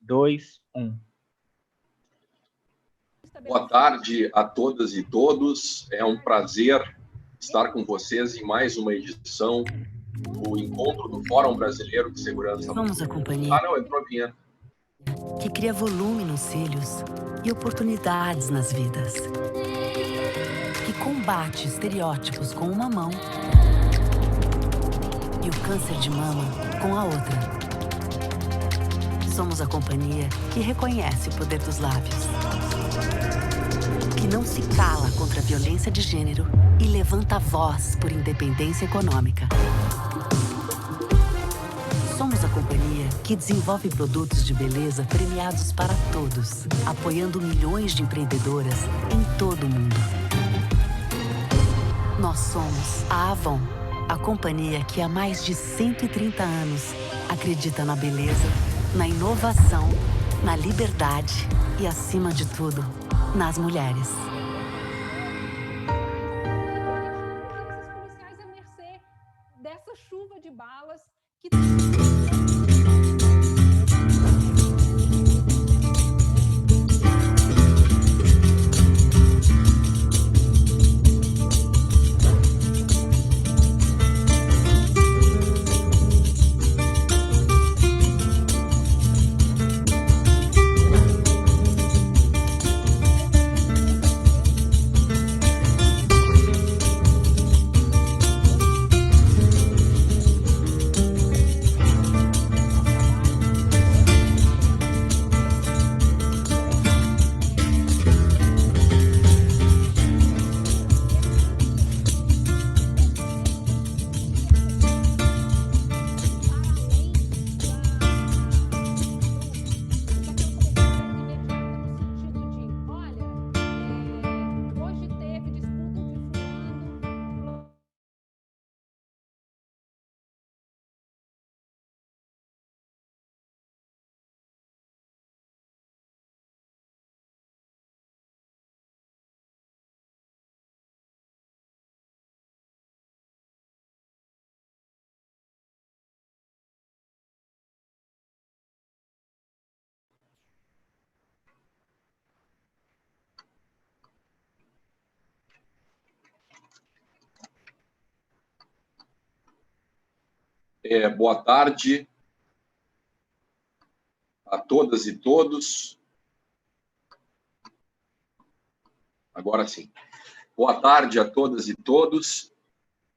2, 1. Boa tarde a todas e todos. É um prazer estar com vocês em mais uma edição do encontro do Fórum Brasileiro de Segurança. Somos a companhia Ah, não, entrou a vinheta. Que cria volume nos cílios e oportunidades nas vidas. Que combate estereótipos com uma mão e o câncer de mama com a outra. Somos a companhia que reconhece o poder dos lábios. Que não se cala contra a violência de gênero e levanta a voz por independência econômica. Somos a companhia que desenvolve produtos de beleza premiados para todos, apoiando milhões de empreendedoras em todo o mundo. Nós somos a Avon, a companhia que há mais de 130 anos acredita na beleza, na inovação, na liberdade e, acima de tudo, nas mulheres. Policiais à mercê dessa chuva de balas que Boa tarde a todas e todos. Agora sim. Boa tarde a todas e todos.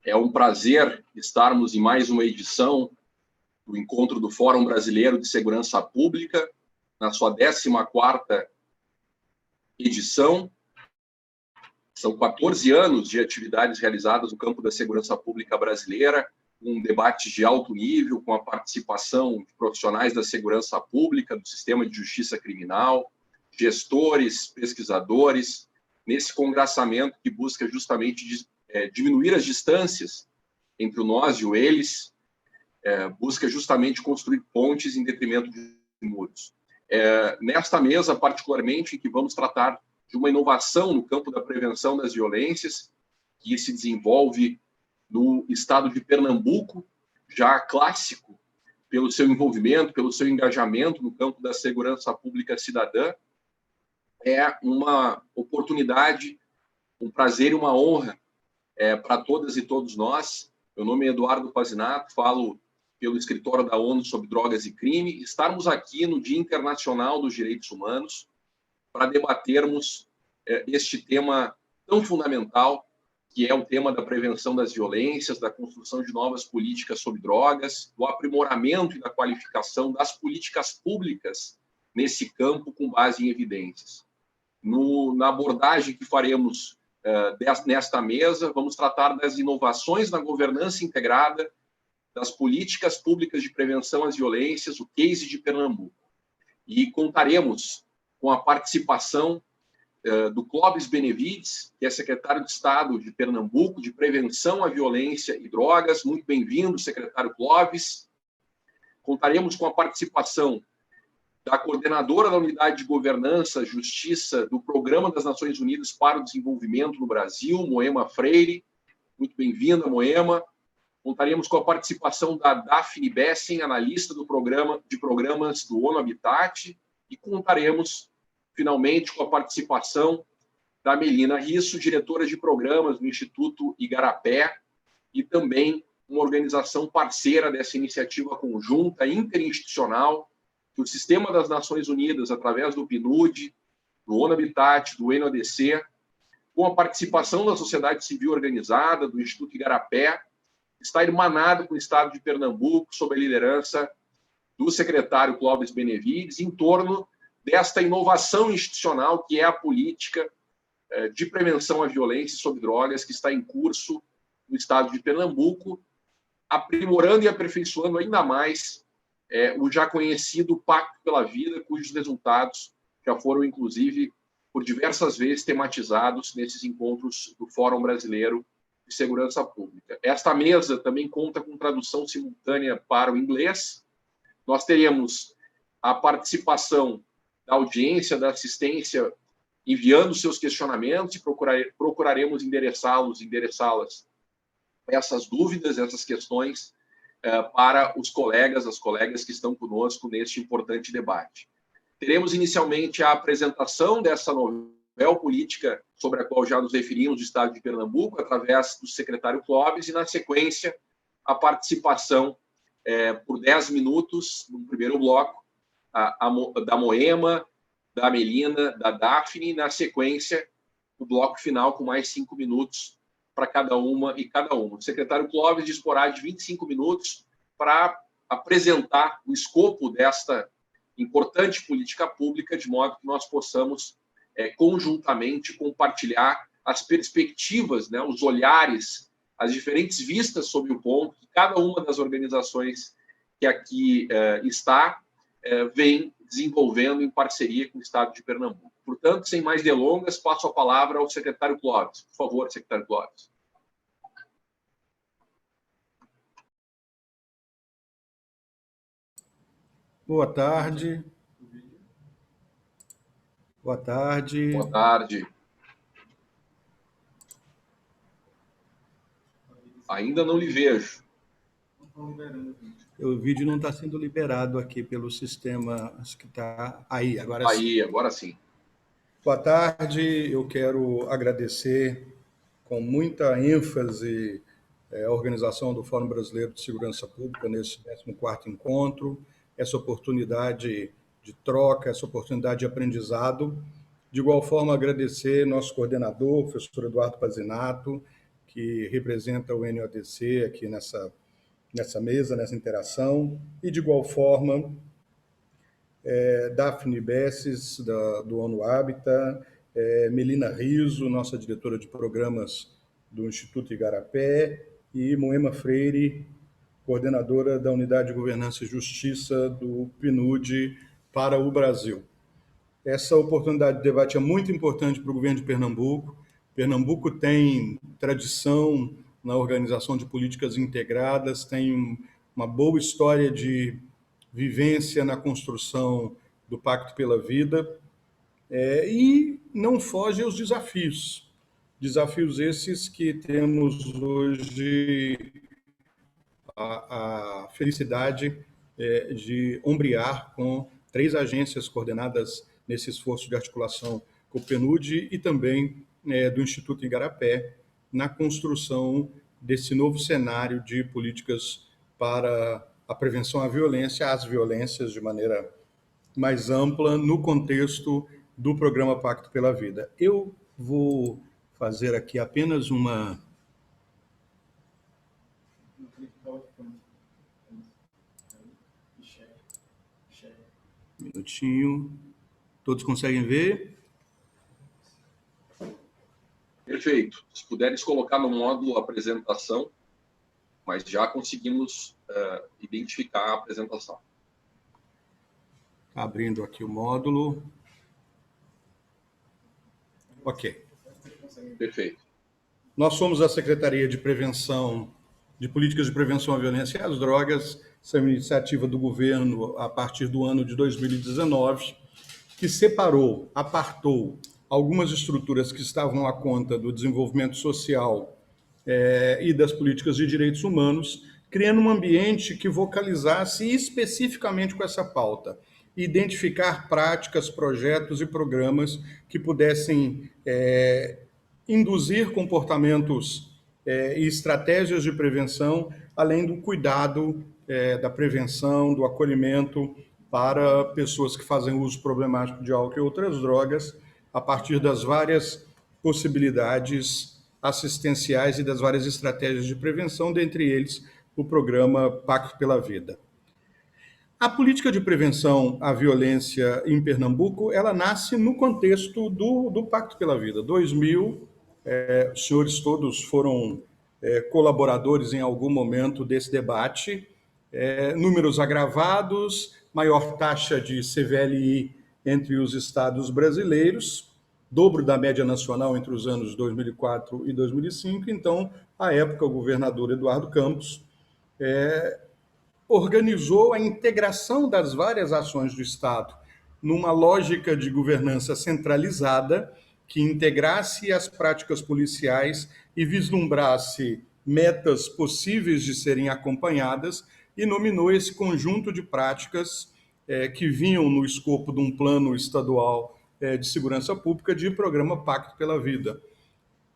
É um prazer estarmos em mais uma edição do encontro do Fórum Brasileiro de Segurança Pública, na sua 14ª edição. São 14 anos de atividades realizadas no campo da segurança pública brasileira, um debate de alto nível, com a participação de profissionais da segurança pública, do sistema de justiça criminal, gestores, pesquisadores, nesse congraçamento que busca justamente diminuir as distâncias entre o nós e o eles, busca justamente construir pontes em detrimento de muros. Nesta mesa, particularmente, em que vamos tratar de uma inovação no campo da prevenção das violências, que se desenvolve no estado de Pernambuco, já clássico pelo seu envolvimento, pelo seu engajamento no campo da segurança pública cidadã. É uma oportunidade, um prazer e uma honra para todas e todos nós. Meu nome é Eduardo Pazinato, falo pelo Escritório da ONU sobre Drogas e Crime, estarmos aqui no Dia Internacional dos Direitos Humanos para debatermos este tema tão fundamental, que é o tema da prevenção das violências, da construção de novas políticas sobre drogas, do aprimoramento e da qualificação das políticas públicas nesse campo com base em evidências. Na abordagem que faremos nesta mesa, vamos tratar das inovações na governança integrada, das políticas públicas de prevenção às violências, o case de Pernambuco. E contaremos com a participação do Clóvis Benevides, que é secretário de Estado de Pernambuco, de Prevenção à Violência e Drogas. Muito bem-vindo, secretário Clóvis. Contaremos com a participação da coordenadora da Unidade de Governança, Justiça, do Programa das Nações Unidas para o Desenvolvimento no Brasil, Moema Freire. Muito bem-vinda, Moema. Contaremos com a participação da Daphne Bessen, analista de programas do ONU Habitat, e contaremos, finalmente, com a participação da Melina Risso, diretora de programas do Instituto Igarapé, e também uma organização parceira dessa iniciativa conjunta interinstitucional que o Sistema das Nações Unidas, através do PNUD, do ONU Habitat, do NODC, com a participação da sociedade civil organizada, do Instituto Igarapé, está irmanado com o Estado de Pernambuco, sob a liderança do secretário Clóvis Benevides, em torno desta inovação institucional que é a política de prevenção à violência sobre drogas que está em curso no Estado de Pernambuco, aprimorando e aperfeiçoando ainda mais o já conhecido Pacto pela Vida, cujos resultados já foram, inclusive, por diversas vezes tematizados nesses encontros do Fórum Brasileiro de Segurança Pública. Esta mesa também conta com tradução simultânea para o inglês. Nós teremos a participação da audiência, da assistência, enviando seus questionamentos e procuraremos endereçá-las essas dúvidas, essas questões para os colegas, as colegas que estão conosco neste importante debate. Teremos inicialmente a apresentação dessa novela política sobre a qual já nos referimos do Estado de Pernambuco, através do secretário Clóvis, e na sequência a participação por 10 minutos, no primeiro bloco, da Moema, da Melina, da Daphne, e na sequência o bloco final com mais 5 minutos para cada uma e cada uma. O secretário Clóvis disporá de 25 minutos para apresentar o escopo desta importante política pública, de modo que nós possamos conjuntamente compartilhar as perspectivas, né, os olhares, as diferentes vistas sobre o ponto que cada uma das organizações que aqui vem desenvolvendo em parceria com o Estado de Pernambuco. Portanto, sem mais delongas, passo a palavra ao secretário Clóvis. Por favor, secretário Clóvis. Boa tarde. Boa tarde. Boa tarde. Ainda não lhe vejo. O vídeo não está sendo liberado aqui pelo sistema. Acho que está aí, agora sim. Aí, agora sim. Boa tarde. Eu quero agradecer com muita ênfase a organização do Fórum Brasileiro de Segurança Pública nesse 14º encontro, essa oportunidade de troca, essa oportunidade de aprendizado. De igual forma, agradecer nosso coordenador, o professor Eduardo Pazinato, que representa o NODC aqui nessa mesa, nessa interação, e de igual forma, Daphne Besses, do ONU Habitat, Melina Risso, nossa diretora de programas do Instituto Igarapé, e Moema Freire, coordenadora da Unidade de Governança e Justiça do PNUD para o Brasil. Essa oportunidade de debate é muito importante para o governo de Pernambuco. Pernambuco tem tradição na organização de políticas integradas, tem uma boa história de vivência na construção do Pacto pela Vida, e não foge aos desafios. Desafios esses que temos hoje a felicidade de ombrear com 3 agências coordenadas nesse esforço de articulação com o PNUD e também do Instituto Igarapé, na construção desse novo cenário de políticas para a prevenção à violência, às violências de maneira mais ampla, no contexto do programa Pacto pela Vida. Eu vou fazer aqui apenas uma... Um minutinho. Todos conseguem ver? Perfeito. Se puderes colocar no módulo a apresentação, mas já conseguimos identificar a apresentação. Abrindo aqui o módulo. Ok. Perfeito. Nós somos a Secretaria de Prevenção, de Políticas de Prevenção à Violência e às Drogas. Essa é uma iniciativa do governo a partir do ano de 2019, que apartou algumas estruturas que estavam à conta do desenvolvimento social e das políticas de direitos humanos, criando um ambiente que vocalizasse especificamente com essa pauta, identificar práticas, projetos e programas que pudessem induzir comportamentos e estratégias de prevenção, além do cuidado da prevenção, do acolhimento para pessoas que fazem uso problemático de álcool e outras drogas, a partir das várias possibilidades assistenciais e das várias estratégias de prevenção, dentre eles o programa Pacto pela Vida. A política de prevenção à violência em Pernambuco, ela nasce no contexto do Pacto pela Vida. 2000, os senhores todos foram colaboradores em algum momento desse debate, números agravados, maior taxa de CVLI entre os estados brasileiros, dobro da média nacional entre os anos 2004 e 2005. Então, à época, o governador Eduardo Campos organizou a integração das várias ações do Estado numa lógica de governança centralizada que integrasse as práticas policiais e vislumbrasse metas possíveis de serem acompanhadas e nominou esse conjunto de práticas que vinham no escopo de um plano estadual de segurança pública de programa Pacto pela Vida.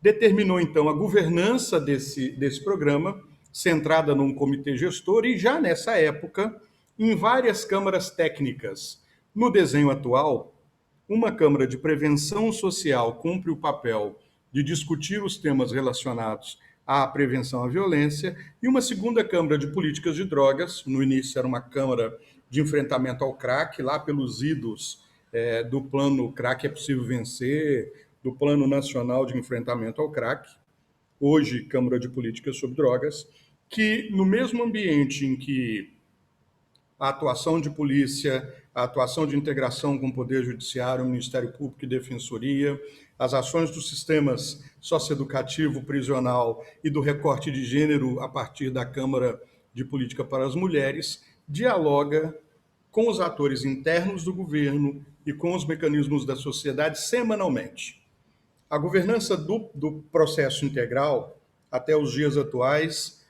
Determinou, então, a governança desse programa, centrada num comitê gestor, e já nessa época, em várias câmaras técnicas. No desenho atual, uma Câmara de Prevenção Social cumpre o papel de discutir os temas relacionados à prevenção à violência, e uma segunda Câmara de Políticas de Drogas, no início era uma Câmara de Enfrentamento ao Crack, lá pelos idos do Plano Crack é Possível Vencer, do Plano Nacional de Enfrentamento ao Crack, hoje Câmara de Políticas sobre Drogas, que no mesmo ambiente em que a atuação de polícia, a atuação de integração com o Poder Judiciário, o Ministério Público e Defensoria, as ações dos sistemas socioeducativo, prisional e do recorte de gênero a partir da Câmara de Política para as Mulheres, dialoga com os atores internos do governo e com os mecanismos da sociedade semanalmente. A governança do processo integral, até os dias atuais,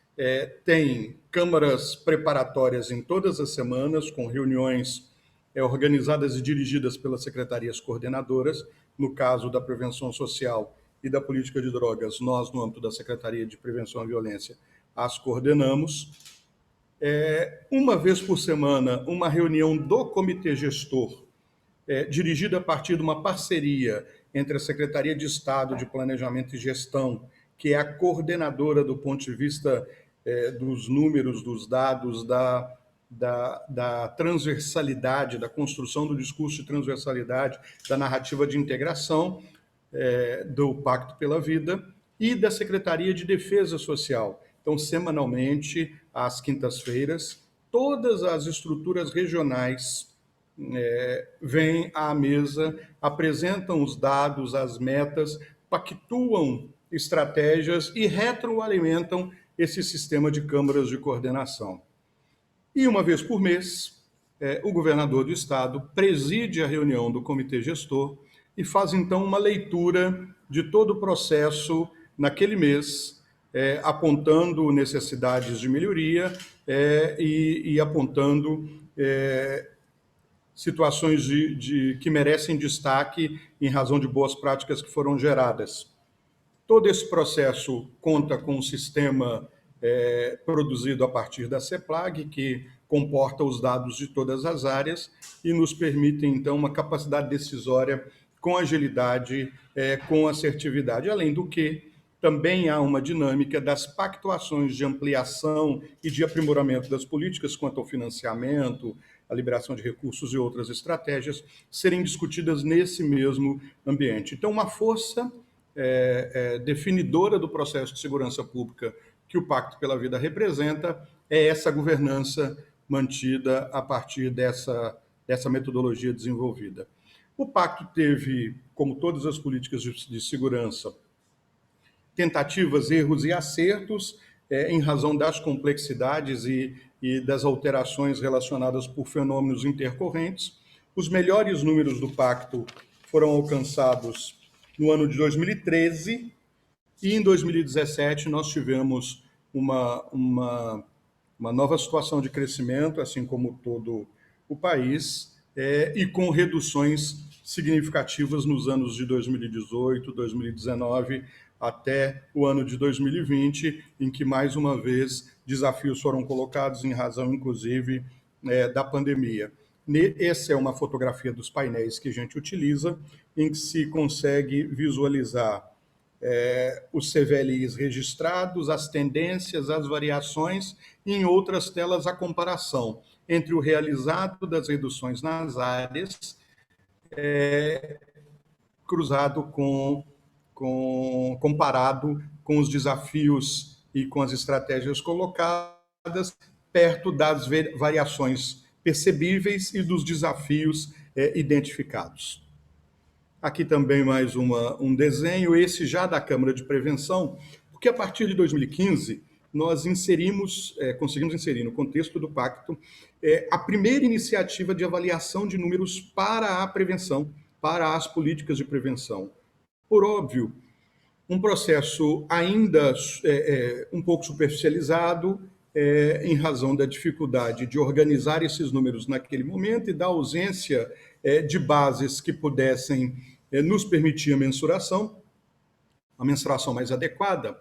tem câmaras preparatórias em todas as semanas, com reuniões organizadas e dirigidas pelas secretarias coordenadoras. No caso da prevenção social e da política de drogas, nós, no âmbito da Secretaria de Prevenção à Violência, as coordenamos. Uma vez por semana, uma reunião do comitê gestor, dirigida a partir de uma parceria entre a Secretaria de Estado de Planejamento e Gestão, que é a coordenadora do ponto de vista dos números, dos dados, da transversalidade, da construção do discurso de transversalidade, da narrativa de integração do Pacto pela Vida, e da Secretaria de Defesa Social. Então, semanalmente, às quintas-feiras, todas as estruturas regionais vêm à mesa, apresentam os dados, as metas, pactuam estratégias e retroalimentam esse sistema de câmaras de coordenação. E uma vez por mês, o governador do estado preside a reunião do comitê gestor e faz, então, uma leitura de todo o processo naquele mês, apontando necessidades de melhoria e apontando situações que merecem destaque em razão de boas práticas que foram geradas. Todo esse processo conta com um sistema produzido a partir da CEPLAG, que comporta os dados de todas as áreas e nos permite, então, uma capacidade decisória com agilidade, com assertividade. Além do que, também há uma dinâmica das pactuações de ampliação e de aprimoramento das políticas quanto ao financiamento, a liberação de recursos e outras estratégias serem discutidas nesse mesmo ambiente. Então, uma força definidora do processo de segurança pública que o Pacto pela Vida representa é essa governança mantida a partir dessa metodologia desenvolvida. O Pacto teve, como todas as políticas de segurança, tentativas, erros e acertos em razão das complexidades e das alterações relacionadas por fenômenos intercorrentes. Os melhores números do Pacto foram alcançados no ano de 2013, E em 2017 nós tivemos uma nova situação de crescimento, assim como todo o país, e com reduções significativas nos anos de 2018, 2019, até o ano de 2020, em que, mais uma vez, desafios foram colocados em razão, inclusive, da pandemia. Essa é uma fotografia dos painéis que a gente utiliza, em que se consegue visualizar os CVLIs registrados, as tendências, as variações, e em outras telas a comparação entre o realizado das reduções nas áreas cruzado comparado com os desafios e com as estratégias colocadas perto das variações percebíveis e dos desafios identificados. Aqui também mais um desenho, esse já da Câmara de Prevenção, porque a partir de 2015 nós conseguimos inserir no contexto do pacto a primeira iniciativa de avaliação de números para a prevenção, para as políticas de prevenção. Por óbvio, um processo ainda um pouco superficializado, em razão da dificuldade de organizar esses números naquele momento e da ausência de bases que pudessem nos permitir a mensuração mais adequada,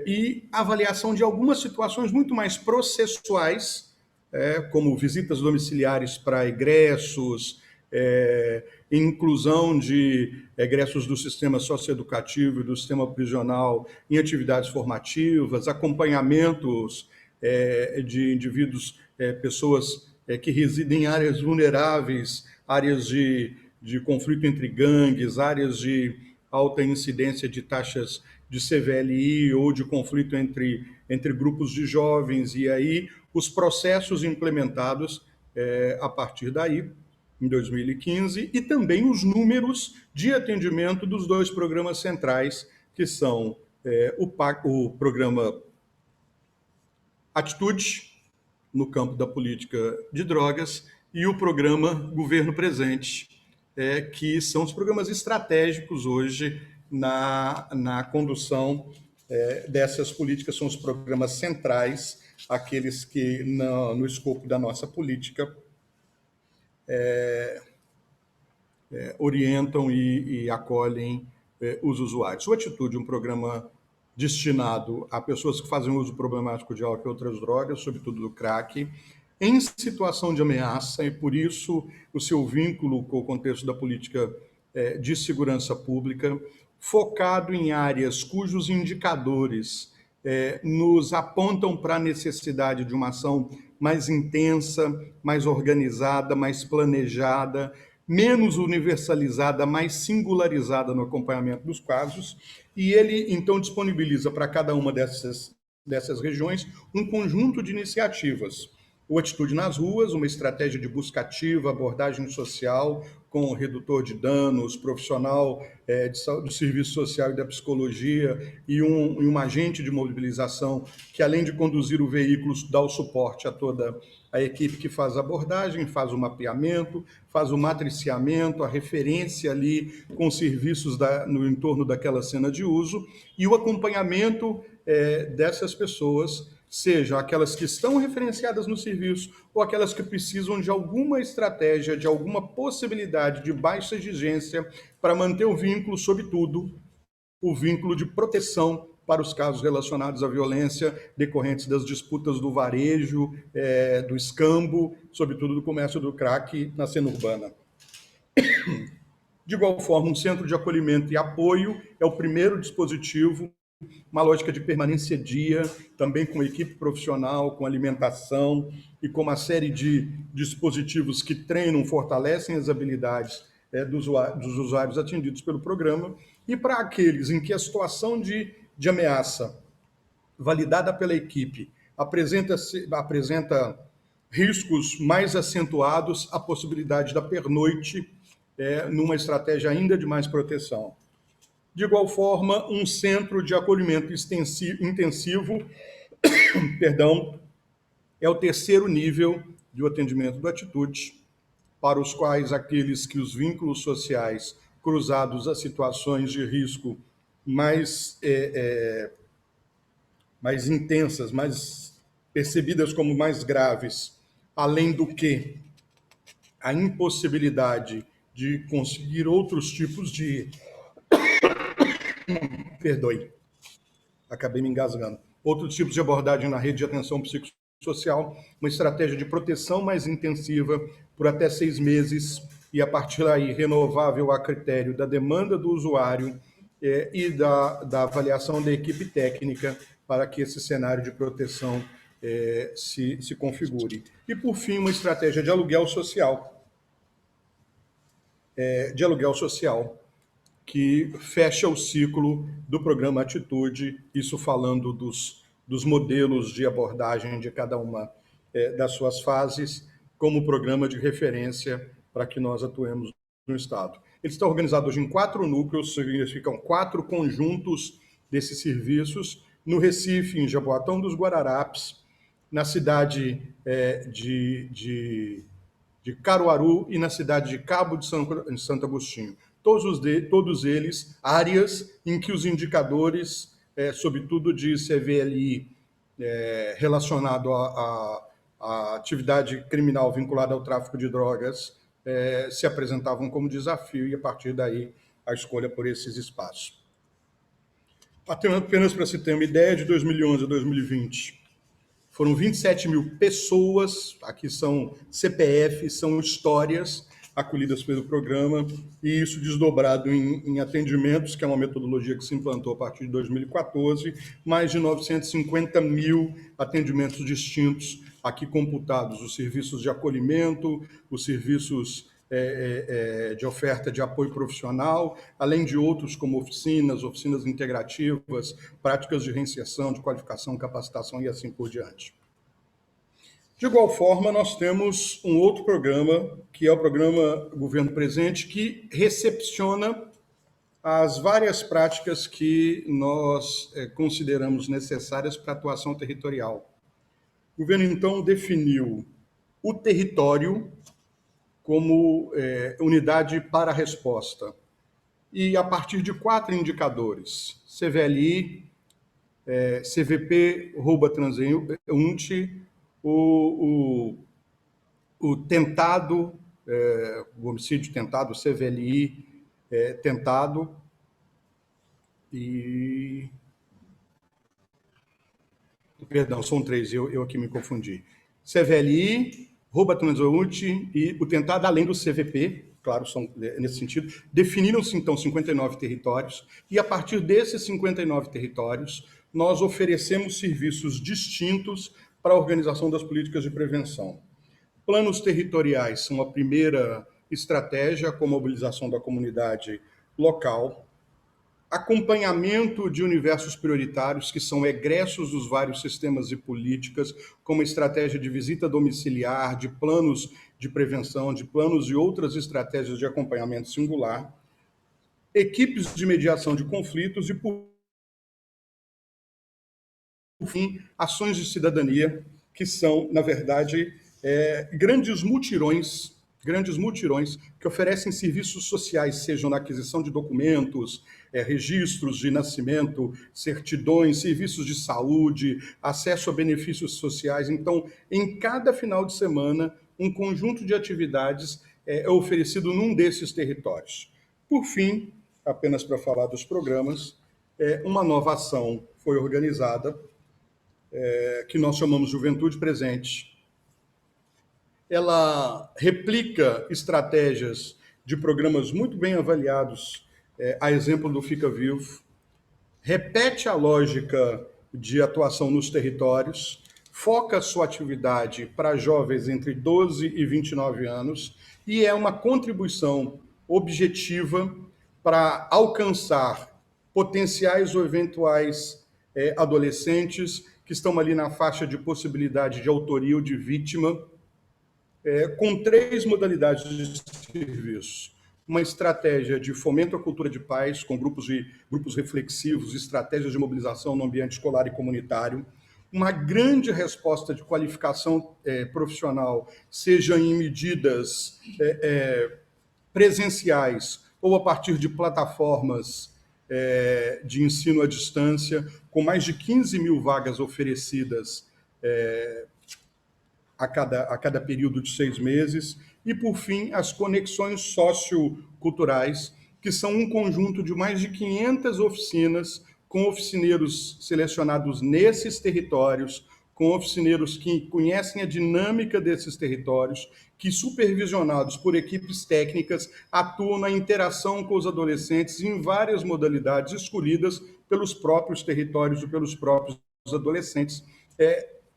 e avaliação de algumas situações muito mais processuais, como visitas domiciliares para egressos, inclusão de egressos do sistema socioeducativo e do sistema prisional em atividades formativas, acompanhamentos de indivíduos, pessoas que residem em áreas vulneráveis, áreas de conflito entre gangues, áreas de alta incidência de taxas de CVLI ou de conflito entre grupos de jovens, e aí os processos implementados a partir daí, em 2015, e também os números de atendimento dos dois programas centrais, que são o programa Atitude, no campo da política de drogas, e o programa Governo Presente, que são os programas estratégicos hoje na condução dessas políticas, são os programas centrais, aqueles que, no escopo da nossa política, orientam e acolhem os usuários. O Atitude, um programa destinado a pessoas que fazem uso problemático de álcool e outras drogas, sobretudo do crack, em situação de ameaça, e por isso o seu vínculo com o contexto da política de segurança pública, focado em áreas cujos indicadores nos apontam para a necessidade de uma ação mais intensa, mais organizada, mais planejada, menos universalizada, mais singularizada no acompanhamento dos casos, e ele, então, disponibiliza para cada uma dessas regiões um conjunto de iniciativas. O Atitude nas Ruas, uma estratégia de busca ativa, abordagem social, com redutor de danos, profissional do serviço social e da psicologia, e um agente de mobilização que, além de conduzir o veículo, dá o suporte a toda a equipe que faz a abordagem, faz o mapeamento, faz o matriciamento, a referência ali com serviços no entorno daquela cena de uso, e o acompanhamento dessas pessoas, sejam aquelas que estão referenciadas no serviço ou aquelas que precisam de alguma estratégia, de alguma possibilidade de baixa exigência para manter o vínculo, sobretudo, o vínculo de proteção para os casos relacionados à violência decorrentes das disputas do varejo, do escambo, sobretudo do comércio do crack na cena urbana. De igual forma, um centro de acolhimento e apoio é o primeiro dispositivo, uma lógica de permanência dia, também com equipe profissional, com alimentação e com uma série de dispositivos que treinam, fortalecem as habilidades dos usuários atendidos pelo programa, e para aqueles em que a situação de ameaça validada pela equipe apresenta riscos mais acentuados, a possibilidade da pernoite numa estratégia ainda de mais proteção. De igual forma, um centro de acolhimento intensivo é o terceiro nível de atendimento do Atitude, para os quais aqueles que os vínculos sociais cruzados a situações de risco mais intensas, mais percebidas como mais graves, além do que a impossibilidade de conseguir outros tipos de... Perdoe, acabei me engasgando. Outros tipos de abordagem na rede de atenção psicossocial, uma estratégia de proteção mais intensiva por até 6 meses e, a partir daí, renovável a critério da demanda do usuário e da avaliação da equipe técnica para que esse cenário de proteção se configure. E, por fim, uma estratégia de aluguel social, que fecha o ciclo do programa Atitude, isso falando dos modelos de abordagem de cada uma das suas fases, como programa de referência para que nós atuemos no Estado. Ele está organizado hoje em 4 núcleos, significam 4 conjuntos desses serviços, no Recife, em Jaboatão dos Guararapes, na cidade de Caruaru e na cidade de Cabo de Santo Agostinho. Todos eles áreas em que os indicadores, sobretudo de CVLI, relacionado à atividade criminal vinculada ao tráfico de drogas, se apresentavam como desafio, e a partir daí a escolha por esses espaços. Apenas para se ter uma ideia, de 2011 a 2020, foram 27 mil pessoas, aqui são CPF, são histórias acolhidas pelo programa, e isso desdobrado em atendimentos, que é uma metodologia que se implantou a partir de 2014, mais de 950 mil atendimentos distintos, aqui computados os serviços de acolhimento, os serviços de oferta de apoio profissional, além de outros como oficinas integrativas, práticas de reinserção, de qualificação, capacitação e assim por diante. De igual forma, nós temos um outro programa, que é o programa Governo Presente, que recepciona as várias práticas que nós consideramos necessárias para a atuação territorial. O governo, então, definiu o território como unidade para a resposta. E a partir de 4 indicadores, CVLI, CVP, roubo a transeunte, o tentado, o homicídio tentado, o CVLI tentado, e... Perdão, são 3, eu aqui me confundi. CVLI, roubo a transeunte e o tentado, além do CVP, claro, são nesse sentido. Definiram-se, então, 59 territórios, e a partir desses 59 territórios, nós oferecemos serviços distintos para a organização das políticas de prevenção. Planos territoriais são a primeira estratégia, com mobilização da comunidade local. Acompanhamento de universos prioritários, que são egressos dos vários sistemas e políticas, como estratégia de visita domiciliar, de planos de prevenção, de planos e outras estratégias de acompanhamento singular. Equipes de mediação de conflitos e, por fim, ações de cidadania, que são, na verdade, grandes mutirões que oferecem serviços sociais, sejam na aquisição de documentos, registros de nascimento, certidões, serviços de saúde, acesso a benefícios sociais. Então, em cada final de semana, um conjunto de atividades é oferecido num desses territórios. Por fim, apenas para falar dos programas, uma nova ação foi organizada, que nós chamamos Juventude Presente. Ela replica estratégias de programas muito bem avaliados, a exemplo do Fica Vivo, repete a lógica de atuação nos territórios, foca sua atividade para jovens entre 12 e 29 anos e é uma contribuição objetiva para alcançar potenciais ou eventuais adolescentes que estão ali na faixa de possibilidade de autoria ou de vítima, com 3 modalidades de serviço. Uma estratégia de fomento à cultura de paz, com grupos reflexivos, estratégias de mobilização no ambiente escolar e comunitário, uma grande resposta de qualificação profissional, seja em medidas presenciais ou a partir de plataformas de ensino à distância, com mais de 15 mil vagas oferecidas a cada período de 6 meses. E, por fim, as conexões socioculturais, que são um conjunto de mais de 500 oficinas, com oficineiros selecionados nesses territórios, com oficineiros que conhecem a dinâmica desses territórios, que, supervisionados por equipes técnicas, atuam na interação com os adolescentes em várias modalidades escolhidas pelos próprios territórios e pelos próprios adolescentes,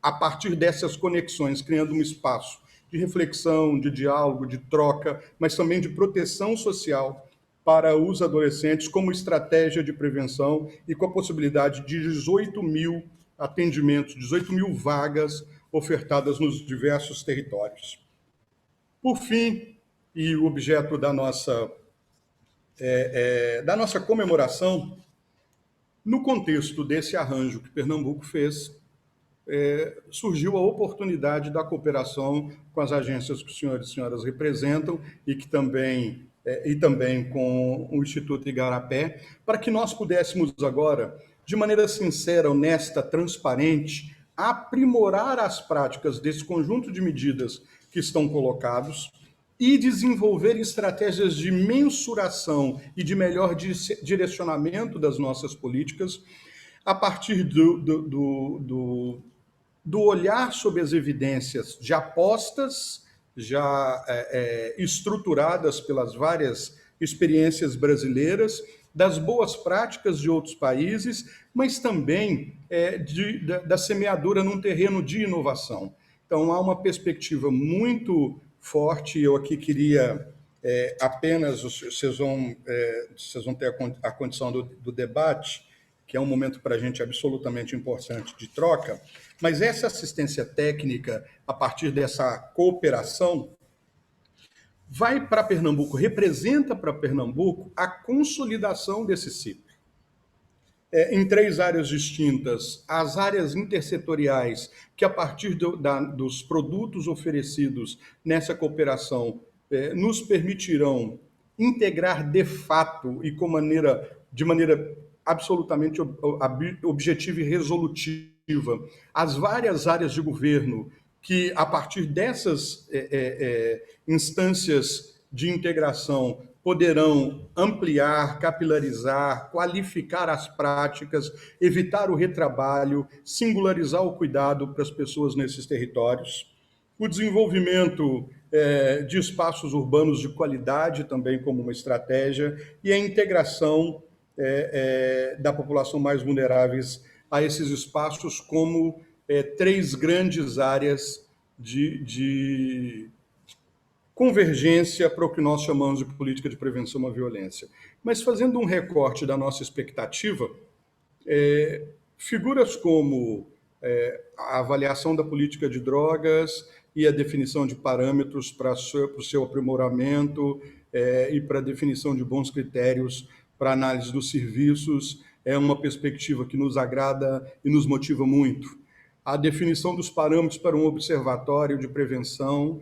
a partir dessas conexões, criando um espaço de reflexão, de diálogo, de troca, mas também de proteção social para os adolescentes, como estratégia de prevenção e com a possibilidade de 18 mil atendimentos, 18 mil vagas ofertadas nos diversos territórios. Por fim, e o objeto da nossa comemoração, no contexto desse arranjo que Pernambuco fez, surgiu a oportunidade da cooperação com as agências que os senhores e senhoras representam e também com o Instituto Igarapé, para que nós pudéssemos agora, de maneira sincera, honesta, transparente, aprimorar as práticas desse conjunto de medidas que estão colocados e desenvolver estratégias de mensuração e de melhor direcionamento das nossas políticas a partir do olhar sobre as evidências de apostas já estruturadas pelas várias experiências brasileiras, das boas práticas de outros países, mas também da semeadura num terreno de inovação. Então, há uma perspectiva muito forte. Eu aqui queria apenas, vocês vão ter a condição do debate, que é um momento para a gente absolutamente importante de troca, mas essa assistência técnica, a partir dessa cooperação, vai para Pernambuco, representa para Pernambuco a consolidação desse CIP. Em 3 áreas distintas, as áreas intersetoriais, que a partir dos produtos oferecidos nessa cooperação nos permitirão integrar de fato e de maneira absolutamente objetiva e resolutiva as várias áreas de governo que, a partir dessas instâncias de integração, poderão ampliar, capilarizar, qualificar as práticas, evitar o retrabalho, singularizar o cuidado para as pessoas nesses territórios. O desenvolvimento de espaços urbanos de qualidade também como uma estratégia e a integração da população mais vulneráveis a esses espaços como 3 grandes áreas de convergência para o que nós chamamos de política de prevenção à violência. Mas fazendo um recorte da nossa expectativa, figuras como a avaliação da política de drogas e a definição de parâmetros para o seu aprimoramento e para a definição de bons critérios para a análise dos serviços é uma perspectiva que nos agrada e nos motiva muito. A definição dos parâmetros para um observatório de prevenção,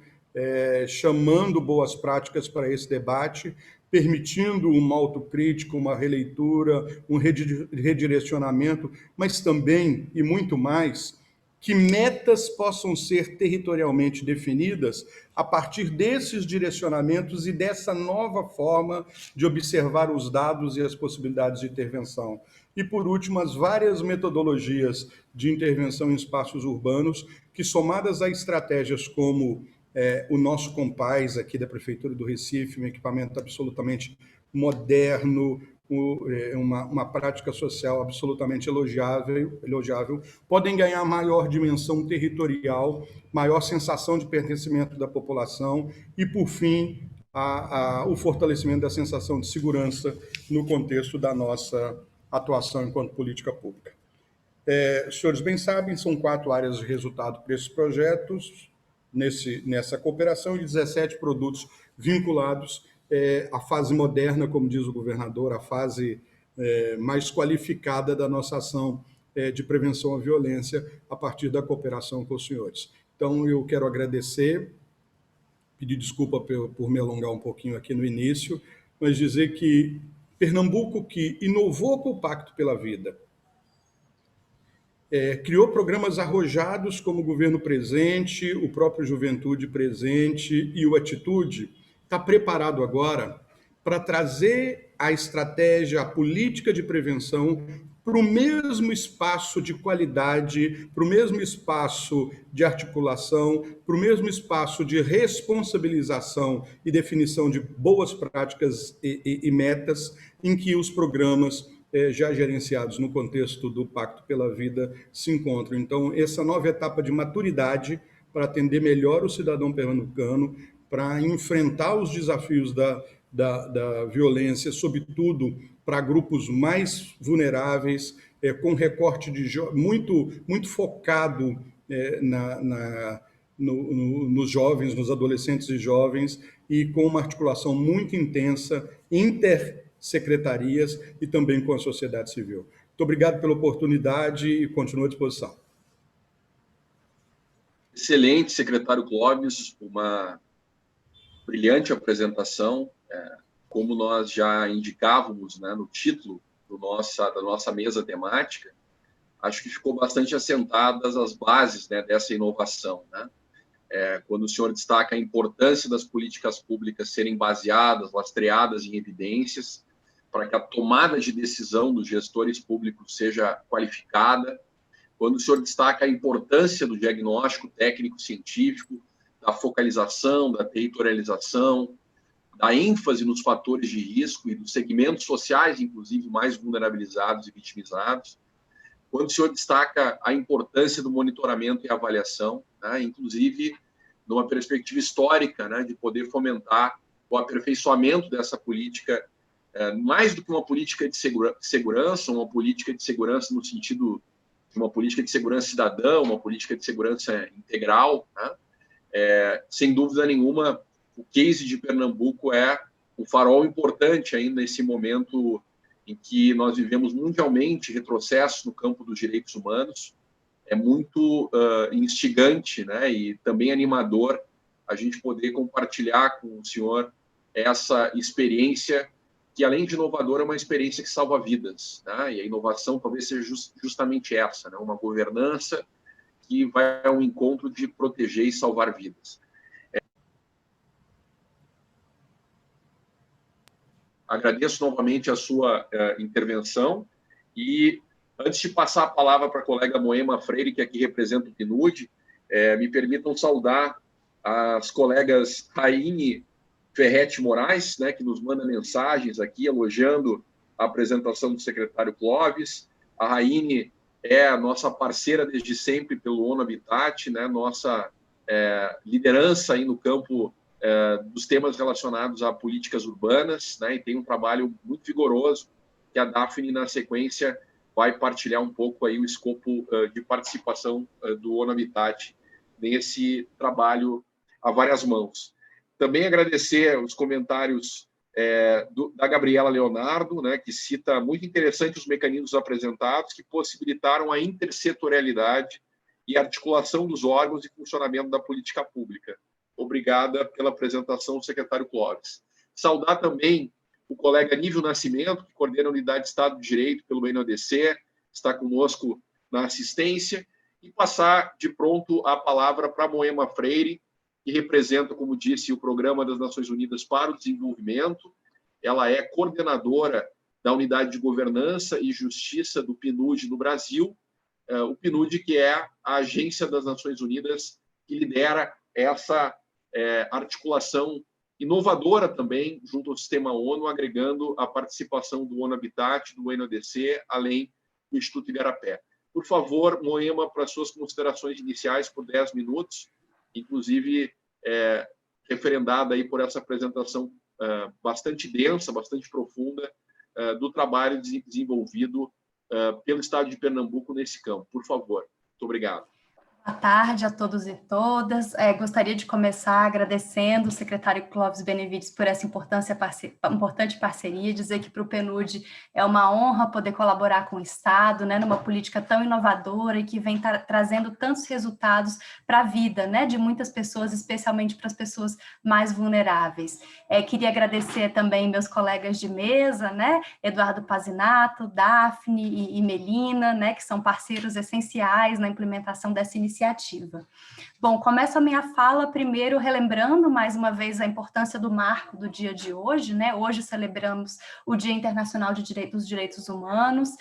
chamando boas práticas para esse debate, permitindo uma autocrítica, uma releitura, um redirecionamento, mas também, e muito mais, que metas possam ser territorialmente definidas a partir desses direcionamentos e dessa nova forma de observar os dados e as possibilidades de intervenção. E, por último, as várias metodologias de intervenção em espaços urbanos que, somadas a estratégias como o nosso Compaz aqui da Prefeitura do Recife, um equipamento absolutamente moderno, uma prática social absolutamente elogiável, podem ganhar maior dimensão territorial, maior sensação de pertencimento da população e, por fim, o fortalecimento da sensação de segurança no contexto da nossa atuação enquanto política pública. Os senhores bem sabem, são 4 áreas de resultado para esses projetos, nessa cooperação, e 17 produtos vinculados à fase moderna, como diz o governador, a fase mais qualificada da nossa ação de prevenção à violência a partir da cooperação com os senhores. Então, eu quero agradecer, pedir desculpa por me alongar um pouquinho aqui no início, mas dizer que Pernambuco, que inovou com o Pacto pela Vida, criou programas arrojados como o Governo Presente, o próprio Juventude Presente e o Atitude, está preparado agora para trazer a estratégia, a política de prevenção para o mesmo espaço de qualidade, para o mesmo espaço de articulação, para o mesmo espaço de responsabilização e definição de boas práticas e metas em que os programas já gerenciados no contexto do Pacto pela Vida se encontram. Então, essa nova etapa de maturidade para atender melhor o cidadão pernambucano, para enfrentar os desafios da violência, sobretudo para grupos mais vulneráveis, com recorte muito focado nos jovens, nos adolescentes e jovens, e com uma articulação muito intensa, intersecretarias e também com a sociedade civil. Muito obrigado pela oportunidade e continuo à disposição. Excelente, secretário Clóvis, uma brilhante apresentação, como nós já indicávamos, né, no título da nossa mesa temática. Acho que ficou bastante assentadas as bases, né, dessa inovação, né? Quando o senhor destaca a importância das políticas públicas serem baseadas, lastreadas em evidências, para que a tomada de decisão dos gestores públicos seja qualificada. Quando o senhor destaca a importância do diagnóstico técnico-científico, da focalização, da territorialização, da ênfase nos fatores de risco e dos segmentos sociais, inclusive, mais vulnerabilizados e vitimizados. Quando o senhor destaca a importância do monitoramento e avaliação, né, inclusive numa perspectiva histórica, né, de poder fomentar o aperfeiçoamento dessa política, mais do que uma política de segurança, uma política de segurança no sentido de uma política de segurança cidadã, uma política de segurança integral, né? Sem dúvida nenhuma, o case de Pernambuco é um farol importante ainda nesse momento em que nós vivemos mundialmente retrocessos no campo dos direitos humanos. É muito instigante, né, e também animador a gente poder compartilhar com o senhor essa experiência que, além de inovadora, é uma experiência que salva vidas, né? E a inovação talvez seja justamente essa, né? Uma governança que vai ao encontro de proteger e salvar vidas. Agradeço novamente a sua intervenção e, antes de passar a palavra para a colega Moema Freire, que aqui representa o PNUD, me permitam saudar as colegas Raine Ferretti Moraes, né, que nos manda mensagens aqui elogiando a apresentação do secretário Clóvis. A Raine é a nossa parceira desde sempre pelo ONU Habitat, né, nossa liderança aí no campo dos temas relacionados a políticas urbanas, né, e tem um trabalho muito vigoroso que a Daphne, na sequência, vai partilhar um pouco aí o escopo de participação do ONU Habitat nesse trabalho a várias mãos. Também agradecer os comentários da Gabriela Leonardo, né, que cita muito interessante os mecanismos apresentados que possibilitaram a intersetorialidade e articulação dos órgãos e funcionamento da política pública. Obrigada pela apresentação, secretário Clóvis. Saudar também o colega Nível Nascimento, que coordena a Unidade de Estado de Direito pelo BNODC, está conosco na assistência, e passar de pronto a palavra para a Moema Freire, que representa, como disse, o Programa das Nações Unidas para o Desenvolvimento. Ela é coordenadora da Unidade de Governança e Justiça do PNUD no Brasil, o PNUD, que é a agência das Nações Unidas que lidera essa articulação inovadora também junto ao sistema ONU, agregando a participação do ONU Habitat, do UNODC, além do Instituto Igarapé. Por favor, Moema, para suas considerações iniciais por 10 minutos, inclusive referendada aí por essa apresentação bastante densa, bastante profunda, do trabalho desenvolvido pelo Estado de Pernambuco nesse campo. Por favor. Muito obrigado. Boa tarde a todos e todas. Gostaria de começar agradecendo o secretário Clóvis Benevides por essa importante parceria, dizer que para o PNUD é uma honra poder colaborar com o Estado, né, numa política tão inovadora e que vem trazendo tantos resultados para a vida, né, de muitas pessoas, especialmente para as pessoas mais vulneráveis. Queria agradecer também meus colegas de mesa, né, Eduardo Pazinato, Daphne e Melina, né, que são parceiros essenciais na implementação dessa iniciativa. Bom, começo a minha fala primeiro relembrando mais uma vez a importância do marco do dia de hoje, né? Hoje celebramos o Dia Internacional dos Direitos Humanos,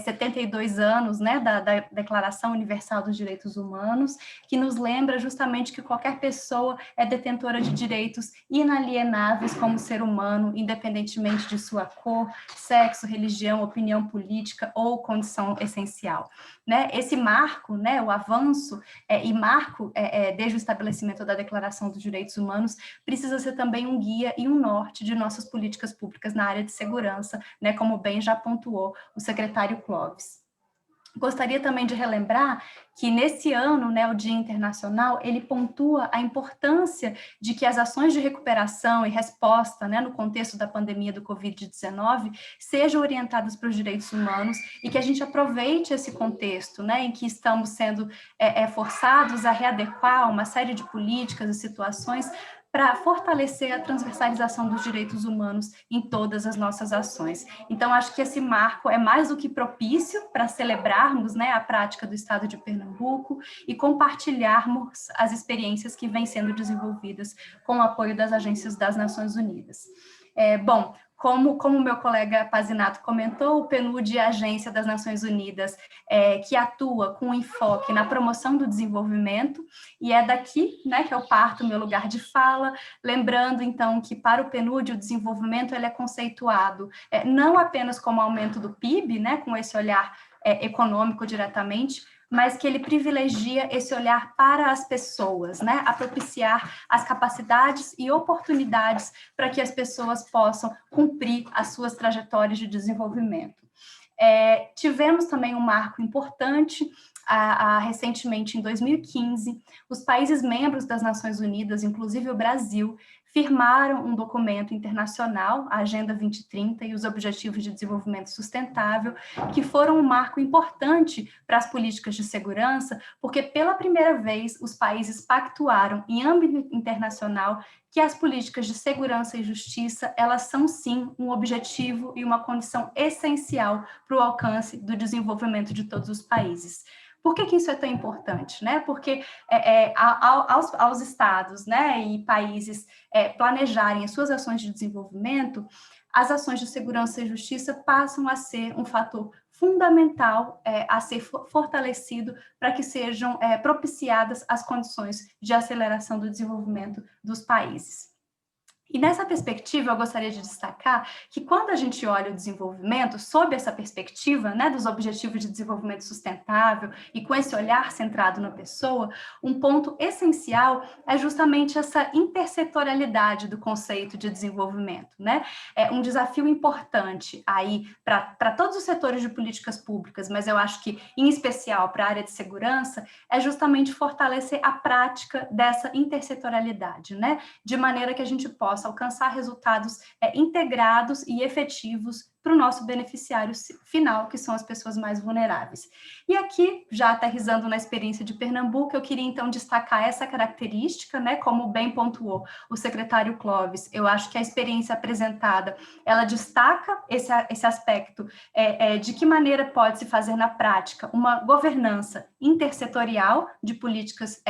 72 anos, né, da Declaração Universal dos Direitos Humanos, que nos lembra justamente que qualquer pessoa é detentora de direitos inalienáveis como ser humano, independentemente de sua cor, sexo, religião, opinião política ou condição essencial. Né? Esse marco, né, o avanço e marco desde o estabelecimento da Declaração dos Direitos Humanos, precisa ser também um guia e um norte de nossas políticas públicas na área de segurança, né, como bem já pontuou o secretário Clóvis. Gostaria também de relembrar que nesse ano, né, o Dia Internacional, ele pontua a importância de que as ações de recuperação e resposta, né, no contexto da pandemia do Covid-19, sejam orientadas para os direitos humanos e que a gente aproveite esse contexto, né, em que estamos sendo forçados a readequar uma série de políticas e situações para fortalecer a transversalização dos direitos humanos em todas as nossas ações. Então, acho que esse marco é mais do que propício para celebrarmos, né, a prática do Estado de Pernambuco e compartilharmos as experiências que vêm sendo desenvolvidas com o apoio das agências das Nações Unidas. Bom, como meu colega Pazinato comentou, o PNUD é a agência das Nações Unidas que atua com enfoque na promoção do desenvolvimento, e é daqui, né, que eu parto meu lugar de fala, lembrando, então, que para o PNUD o desenvolvimento ele é conceituado não apenas como aumento do PIB, né, com esse olhar econômico diretamente, mas que ele privilegia esse olhar para as pessoas, né, a propiciar as capacidades e oportunidades para que as pessoas possam cumprir as suas trajetórias de desenvolvimento. Tivemos também um marco importante, recentemente, em 2015, os países membros das Nações Unidas, inclusive o Brasil, firmaram um documento internacional, a Agenda 2030 e os Objetivos de Desenvolvimento Sustentável, que foram um marco importante para as políticas de segurança, porque pela primeira vez os países pactuaram em âmbito internacional que as políticas de segurança e justiça, elas são sim um objetivo e uma condição essencial para o alcance do desenvolvimento de todos os países. Por que isso é tão importante? Né? Porque aos estados, né, e países planejarem as suas ações de desenvolvimento, as ações de segurança e justiça passam a ser um fator fundamental a ser fortalecido para que sejam propiciadas as condições de aceleração do desenvolvimento dos países. E nessa perspectiva, eu gostaria de destacar que quando a gente olha o desenvolvimento, sob essa perspectiva, né, dos objetivos de desenvolvimento sustentável e com esse olhar centrado na pessoa, um ponto essencial é justamente essa intersetorialidade do conceito de desenvolvimento, né? É um desafio importante aí para todos os setores de políticas públicas, mas eu acho que, em especial, para a área de segurança, é justamente fortalecer a prática dessa intersetorialidade, né? De maneira que a gente possa alcançar resultados integrados e efetivos para o nosso beneficiário final, que são as pessoas mais vulneráveis. E aqui, já aterrissando na experiência de Pernambuco, eu queria então destacar essa característica, né, como bem pontuou o secretário Clóvis. Eu acho que a experiência apresentada, ela destaca esse aspecto de que maneira pode se fazer na prática uma governança intersetorial de políticas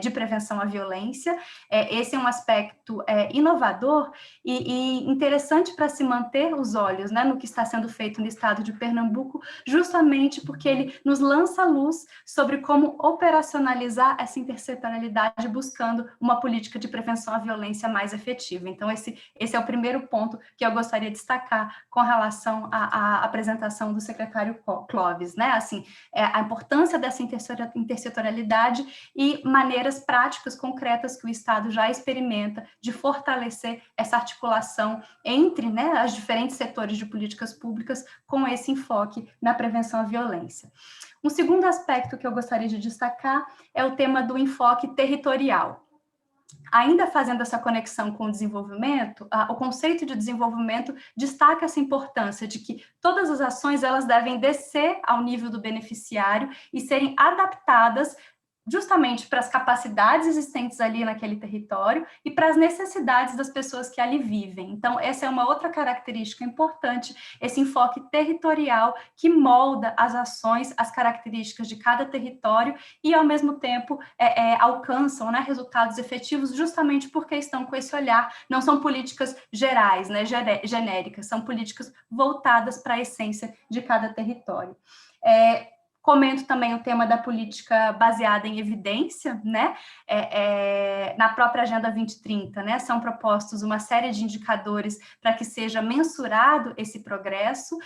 de prevenção à violência. Esse é um aspecto inovador e interessante para se manter os olhos, né, no que está sendo feito no estado de Pernambuco, justamente porque ele nos lança luz sobre como operacionalizar essa intersetorialidade buscando uma política de prevenção à violência mais efetiva. Então, esse é o primeiro ponto que eu gostaria de destacar com relação à apresentação do secretário Clóvis, né? Assim, a importância dessa intersetorialidade e maneiras práticas, concretas que o Estado já experimenta de fortalecer essa articulação entre, né, os diferentes setores de política políticas públicas com esse enfoque na prevenção à violência. Um segundo aspecto que eu gostaria de destacar é o tema do enfoque territorial. Ainda fazendo essa conexão com o desenvolvimento, o conceito de desenvolvimento destaca essa importância de que todas as ações elas devem descer ao nível do beneficiário e serem adaptadas justamente para as capacidades existentes ali naquele território e para as necessidades das pessoas que ali vivem. Então, essa é uma outra característica importante, esse enfoque territorial que molda as ações, as características de cada território e, ao mesmo tempo, alcançam, né, resultados efetivos justamente porque estão com esse olhar. Não são políticas gerais, né, genéricas, são políticas voltadas para a essência de cada território. Comento também o tema da política baseada em evidência, né? Na própria Agenda 2030, né? São propostos uma série de indicadores para que seja mensurado esse progresso,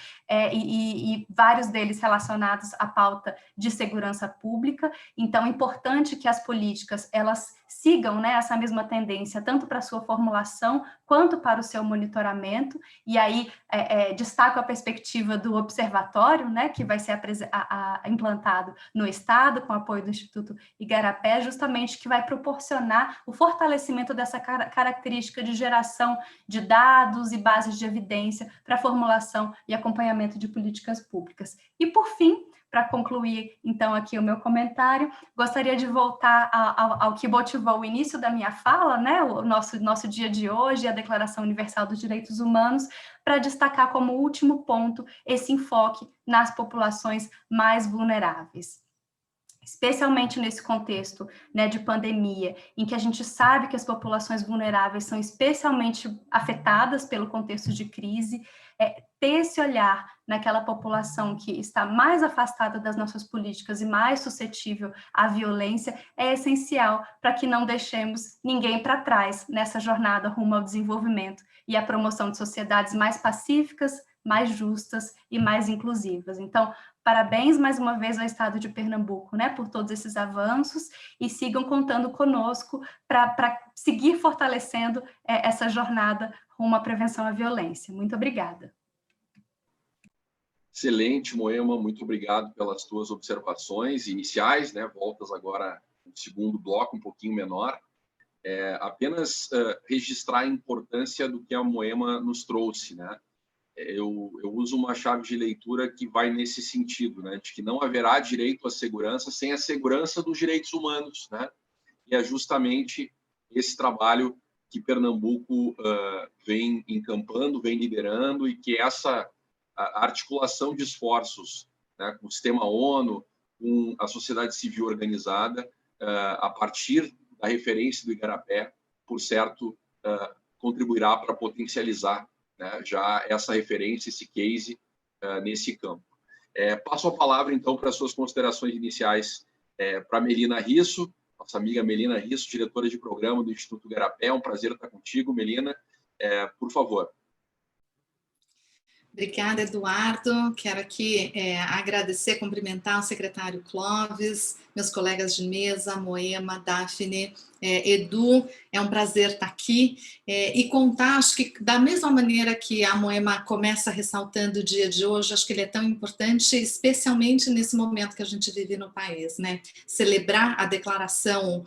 e vários deles relacionados à pauta de segurança pública. Então, é importante que as políticas, elas sigam, né, essa mesma tendência, tanto para a sua formulação, quanto para o seu monitoramento, e aí destaco a perspectiva do observatório, né, que vai ser implantado no Estado, com apoio do Instituto Igarapé, justamente que vai proporcionar o fortalecimento dessa característica de geração de dados e bases de evidência para a formulação e acompanhamento de políticas públicas. E, por fim, para concluir, então, aqui o meu comentário, gostaria de voltar ao que motivou o início da minha fala, né, o nosso dia de hoje, a Declaração Universal dos Direitos Humanos, para destacar como último ponto esse enfoque nas populações mais vulneráveis. Especialmente nesse contexto, né, de pandemia, em que a gente sabe que as populações vulneráveis são especialmente afetadas pelo contexto de crise, ter esse olhar naquela população que está mais afastada das nossas políticas e mais suscetível à violência é essencial para que não deixemos ninguém para trás nessa jornada rumo ao desenvolvimento e à promoção de sociedades mais pacíficas, mais justas e mais inclusivas. Então, parabéns mais uma vez ao Estado de Pernambuco, né, por todos esses avanços, e sigam contando conosco para seguir fortalecendo essa jornada rumo à prevenção à violência. Muito obrigada. Excelente, Moema, muito obrigado pelas tuas observações iniciais, né? Voltas agora no segundo bloco, um pouquinho menor. Apenas registrar a importância do que a Moema nos trouxe, né? Eu uso uma chave de leitura que vai nesse sentido, né? De que não haverá direito à segurança sem a segurança dos direitos humanos, né? E é justamente esse trabalho que Pernambuco vem encampando, vem liderando, e que essa a articulação de esforços, né, com o sistema ONU, com a sociedade civil organizada, a partir da referência do Igarapé, por certo, contribuirá para potencializar, né, já essa referência, esse case, nesse campo. Passo a palavra, então, para as suas considerações iniciais para a Melina Risso, nossa amiga Melina Risso, diretora de programa do Instituto Igarapé. É um prazer estar contigo, Melina. Por favor. Obrigada, Eduardo. Quero aqui agradecer, cumprimentar o secretário Clóvis, meus colegas de mesa, Moema, Daphne, Edu. É um prazer estar aqui e contar, acho que da mesma maneira que a Moema começa ressaltando o dia de hoje, acho que ele é tão importante, especialmente nesse momento que a gente vive no país, né? Celebrar a Declaração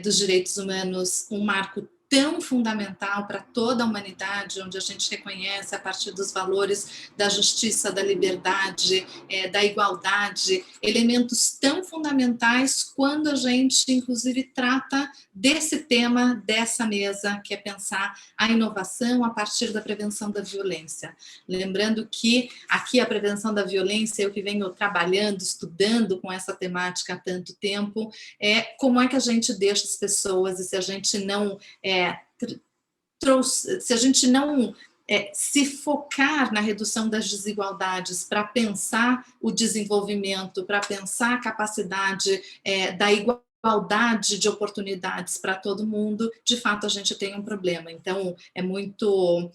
dos Direitos Humanos, um marco tão fundamental para toda a humanidade, onde a gente reconhece a partir dos valores da justiça, da liberdade, da igualdade, elementos tão fundamentais quando a gente, inclusive, trata desse tema, dessa mesa, que é pensar a inovação a partir da prevenção da violência. Lembrando que aqui a prevenção da violência, eu que venho trabalhando, estudando com essa temática há tanto tempo, como é que a gente deixa as pessoas, e se a gente não se focar na redução das desigualdades para pensar o desenvolvimento, para pensar a capacidade da igualdade de oportunidades para todo mundo, de fato a gente tem um problema. Então é muito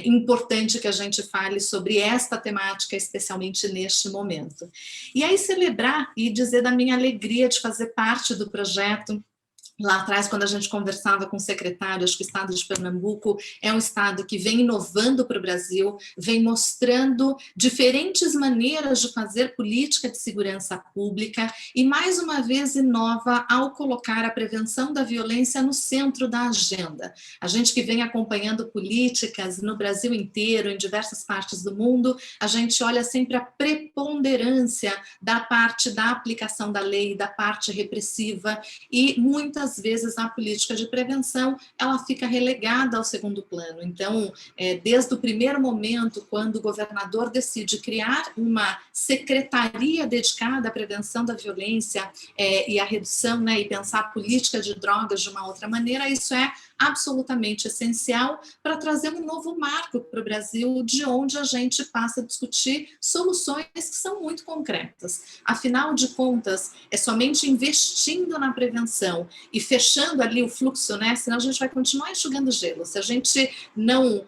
importante que a gente fale sobre esta temática, especialmente neste momento. E aí celebrar e dizer da minha alegria de fazer parte do projeto Lá atrás, quando a gente conversava com o secretário, acho que o estado de Pernambuco é um estado que vem inovando para o Brasil, vem mostrando diferentes maneiras de fazer política de segurança pública e, mais uma vez, inova ao colocar a prevenção da violência no centro da agenda. A gente que vem acompanhando políticas no Brasil inteiro, em diversas partes do mundo, a gente olha sempre a preponderância da parte da aplicação da lei, da parte repressiva, e muitas vezes a política de prevenção ela fica relegada ao segundo plano. Então, desde o primeiro momento, quando o governador decide criar uma secretaria dedicada à prevenção da violência e à redução, né, e pensar a política de drogas de uma outra maneira, isso é absolutamente essencial para trazer um novo marco para o Brasil, de onde a gente passa a discutir soluções que são muito concretas. Afinal de contas, é somente investindo na prevenção e fechando ali o fluxo, né? Senão a gente vai continuar enxugando gelo. Se a gente não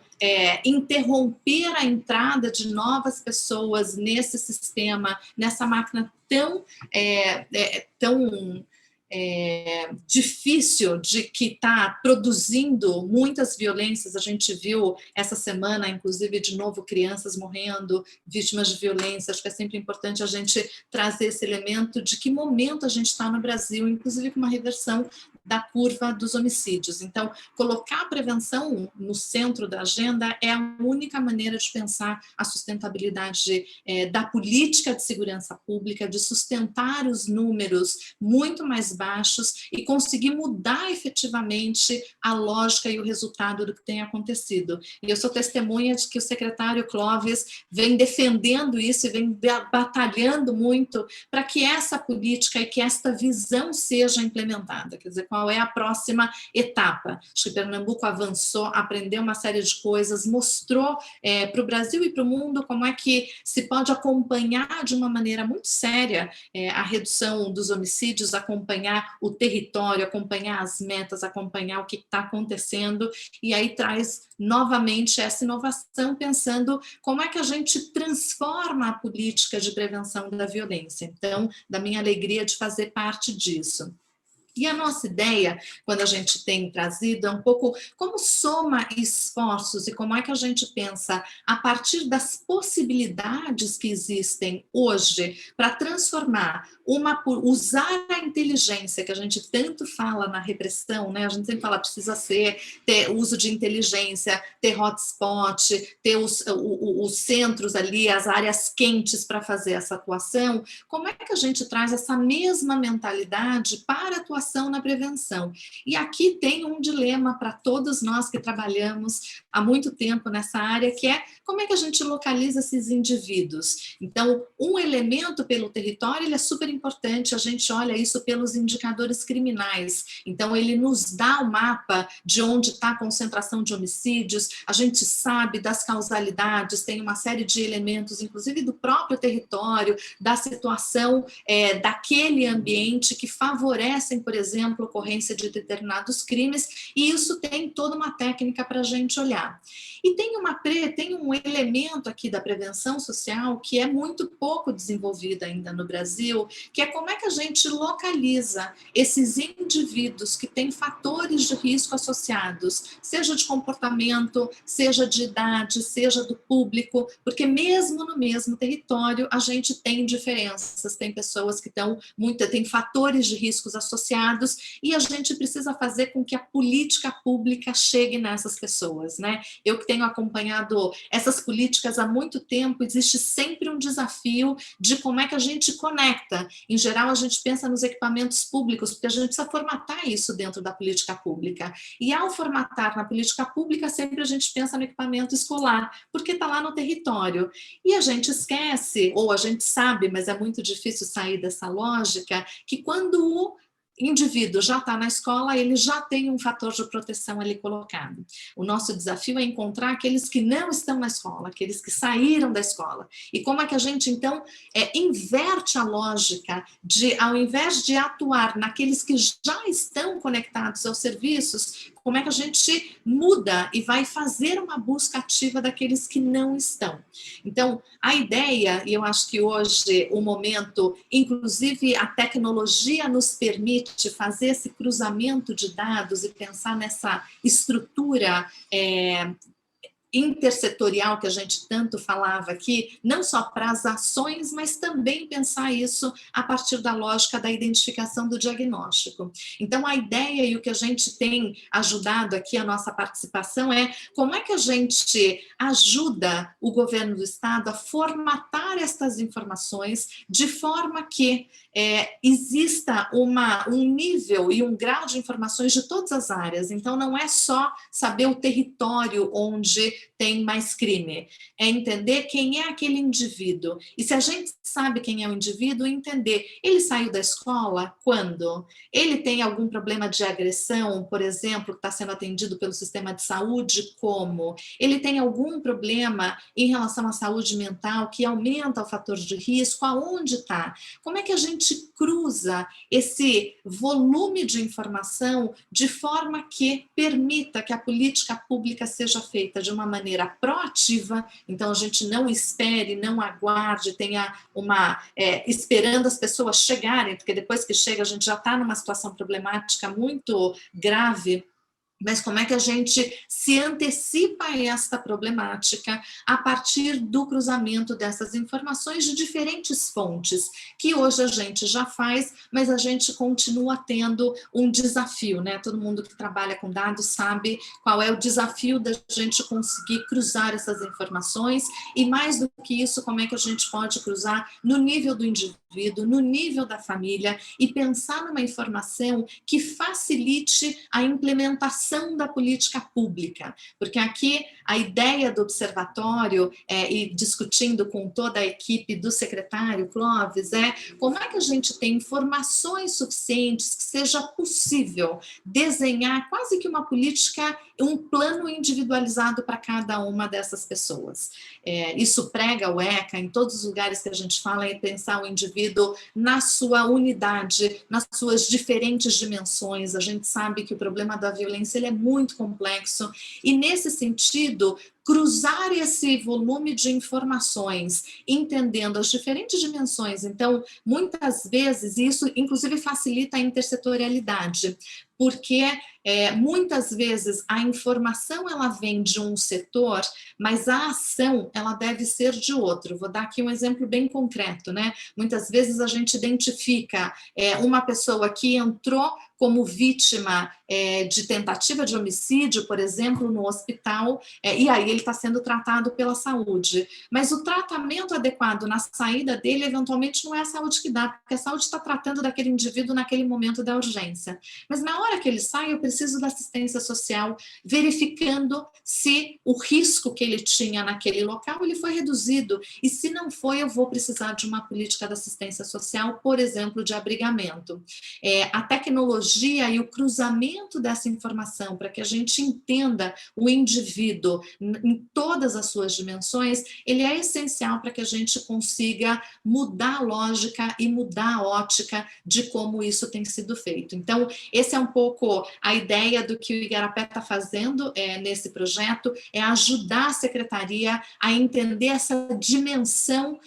interromper a entrada de novas pessoas nesse sistema, nessa máquina tão difícil, de que está produzindo muitas violências. A gente viu essa semana, inclusive, de novo, crianças morrendo, vítimas de violência. Acho que é sempre importante a gente trazer esse elemento de que momento a gente está no Brasil, inclusive com uma reversão da curva dos homicídios. Então, colocar a prevenção no centro da agenda é a única maneira de pensar a sustentabilidade da política de segurança pública, de sustentar os números muito mais baixos e conseguir mudar efetivamente a lógica e o resultado do que tem acontecido. E eu sou testemunha de que o secretário Clóvis vem defendendo isso e vem batalhando muito para que essa política e que esta visão seja implementada. Quer dizer, qual é a próxima etapa? Acho que Pernambuco avançou, aprendeu uma série de coisas, mostrou para o Brasil e para o mundo como é que se pode acompanhar de uma maneira muito séria a redução dos homicídios, acompanhar o território, acompanhar as metas, acompanhar o que está acontecendo, e aí traz novamente essa inovação, pensando como é que a gente transforma a política de prevenção da violência. Então, da minha alegria de fazer parte disso. E a nossa ideia, quando a gente tem trazido, é um pouco como soma esforços e como é que a gente pensa a partir das possibilidades que existem hoje para transformar, usar a inteligência que a gente tanto fala na repressão, né? A gente sempre fala, precisa ter uso de inteligência, ter hotspot, ter os centros ali, as áreas quentes para fazer essa atuação. Como é que a gente traz essa mesma mentalidade para a atuação na prevenção? E aqui tem um dilema para todos nós que trabalhamos há muito tempo nessa área, que é como é que a gente localiza esses indivíduos. Então, um elemento pelo território, ele é super importante, a gente olha isso pelos indicadores criminais. Então, ele nos dá o mapa de onde está a concentração de homicídios, a gente sabe das causalidades, tem uma série de elementos, inclusive do próprio território, da situação daquele ambiente que favorecem, por exemplo, a ocorrência de determinados crimes, e isso tem toda uma técnica para a gente olhar. E tem um elemento aqui da prevenção social que é muito pouco desenvolvido ainda no Brasil, que é como é que a gente localiza esses indivíduos que têm fatores de risco associados, seja de comportamento, seja de idade, seja do público, porque mesmo no mesmo território a gente tem diferenças, tem pessoas que têm fatores de riscos associados, e a gente precisa fazer com que a política pública chegue nessas pessoas, né? Eu que tenho acompanhado essas políticas há muito tempo, existe sempre um desafio de como é que a gente conecta. Em geral, a gente pensa nos equipamentos públicos, porque a gente precisa formatar isso dentro da política pública. E ao formatar na política pública, sempre a gente pensa no equipamento escolar, porque está lá no território. E a gente esquece, ou a gente sabe, mas é muito difícil sair dessa lógica, que quando o indivíduo já está na escola, ele já tem um fator de proteção ali colocado. O nosso desafio é encontrar aqueles que não estão na escola, aqueles que saíram da escola. E como é que a gente, então, inverte a lógica de, ao invés de atuar naqueles que já estão conectados aos serviços, como é que a gente muda e vai fazer uma busca ativa daqueles que não estão. Então, a ideia, e eu acho que hoje o momento, inclusive a tecnologia nos permite fazer esse cruzamento de dados e pensar nessa estrutura intersetorial que a gente tanto falava aqui, não só para as ações, mas também pensar isso a partir da lógica da identificação do diagnóstico. Então, a ideia e o que a gente tem ajudado aqui, a nossa participação, é como é que a gente ajuda o governo do Estado a formatar estas informações de forma que exista um nível e um grau de informações de todas as áreas. Então, não é só saber o território onde tem mais crime, é entender quem é aquele indivíduo. E se a gente sabe quem é o indivíduo, entender, ele saiu da escola quando? Ele tem algum problema de agressão, por exemplo, que está sendo atendido pelo sistema de saúde, como? Ele tem algum problema em relação à saúde mental que aumenta o fator de risco, aonde está? Como é que a gente cruza esse volume de informação de forma que permita que a política pública seja feita de uma maneira proativa, então a gente não espere, não aguarde, tenha esperando as pessoas chegarem, porque depois que chega a gente já está numa situação problemática muito grave. Mas como é que a gente se antecipa a esta problemática a partir do cruzamento dessas informações de diferentes fontes, que hoje a gente já faz, mas a gente continua tendo um desafio, né? Todo mundo que trabalha com dados sabe qual é o desafio da gente conseguir cruzar essas informações, e mais do que isso, como é que a gente pode cruzar no nível do indivíduo, no nível da família, e pensar numa informação que facilite a implementação da política pública, porque aqui a ideia do observatório, e discutindo com toda a equipe do secretário Clóvis, como é que a gente tem informações suficientes que seja possível desenhar quase que uma política, um plano individualizado para cada uma dessas pessoas. Isso prega o ECA, em todos os lugares que a gente fala, é pensar o indivíduo na sua unidade, nas suas diferentes dimensões. A gente sabe que o problema da violência ele é muito complexo, e nesse sentido, cruzar esse volume de informações, entendendo as diferentes dimensões. Então, muitas vezes, isso inclusive facilita a intersetorialidade, porque muitas vezes a informação ela vem de um setor, mas a ação ela deve ser de outro. Vou dar aqui um exemplo bem concreto, né? Muitas vezes a gente identifica uma pessoa que entrou como vítima de tentativa de homicídio, por exemplo, no hospital, e aí ele está sendo tratado pela saúde. Mas o tratamento adequado na saída dele, eventualmente, não é a saúde que dá, porque a saúde está tratando daquele indivíduo naquele momento da urgência. Mas na hora que ele sai, eu preciso da assistência social, verificando se o risco que ele tinha naquele local, ele foi reduzido, e se não foi, eu vou precisar de uma política de assistência social, por exemplo, de abrigamento. A tecnologia e o cruzamento dessa informação para que a gente entenda o indivíduo em todas as suas dimensões, ele é essencial para que a gente consiga mudar a lógica e mudar a ótica de como isso tem sido feito. Então, esse é um pouco a ideia do que o Igarapé está fazendo nesse projeto, é ajudar a secretaria a entender essa dimensão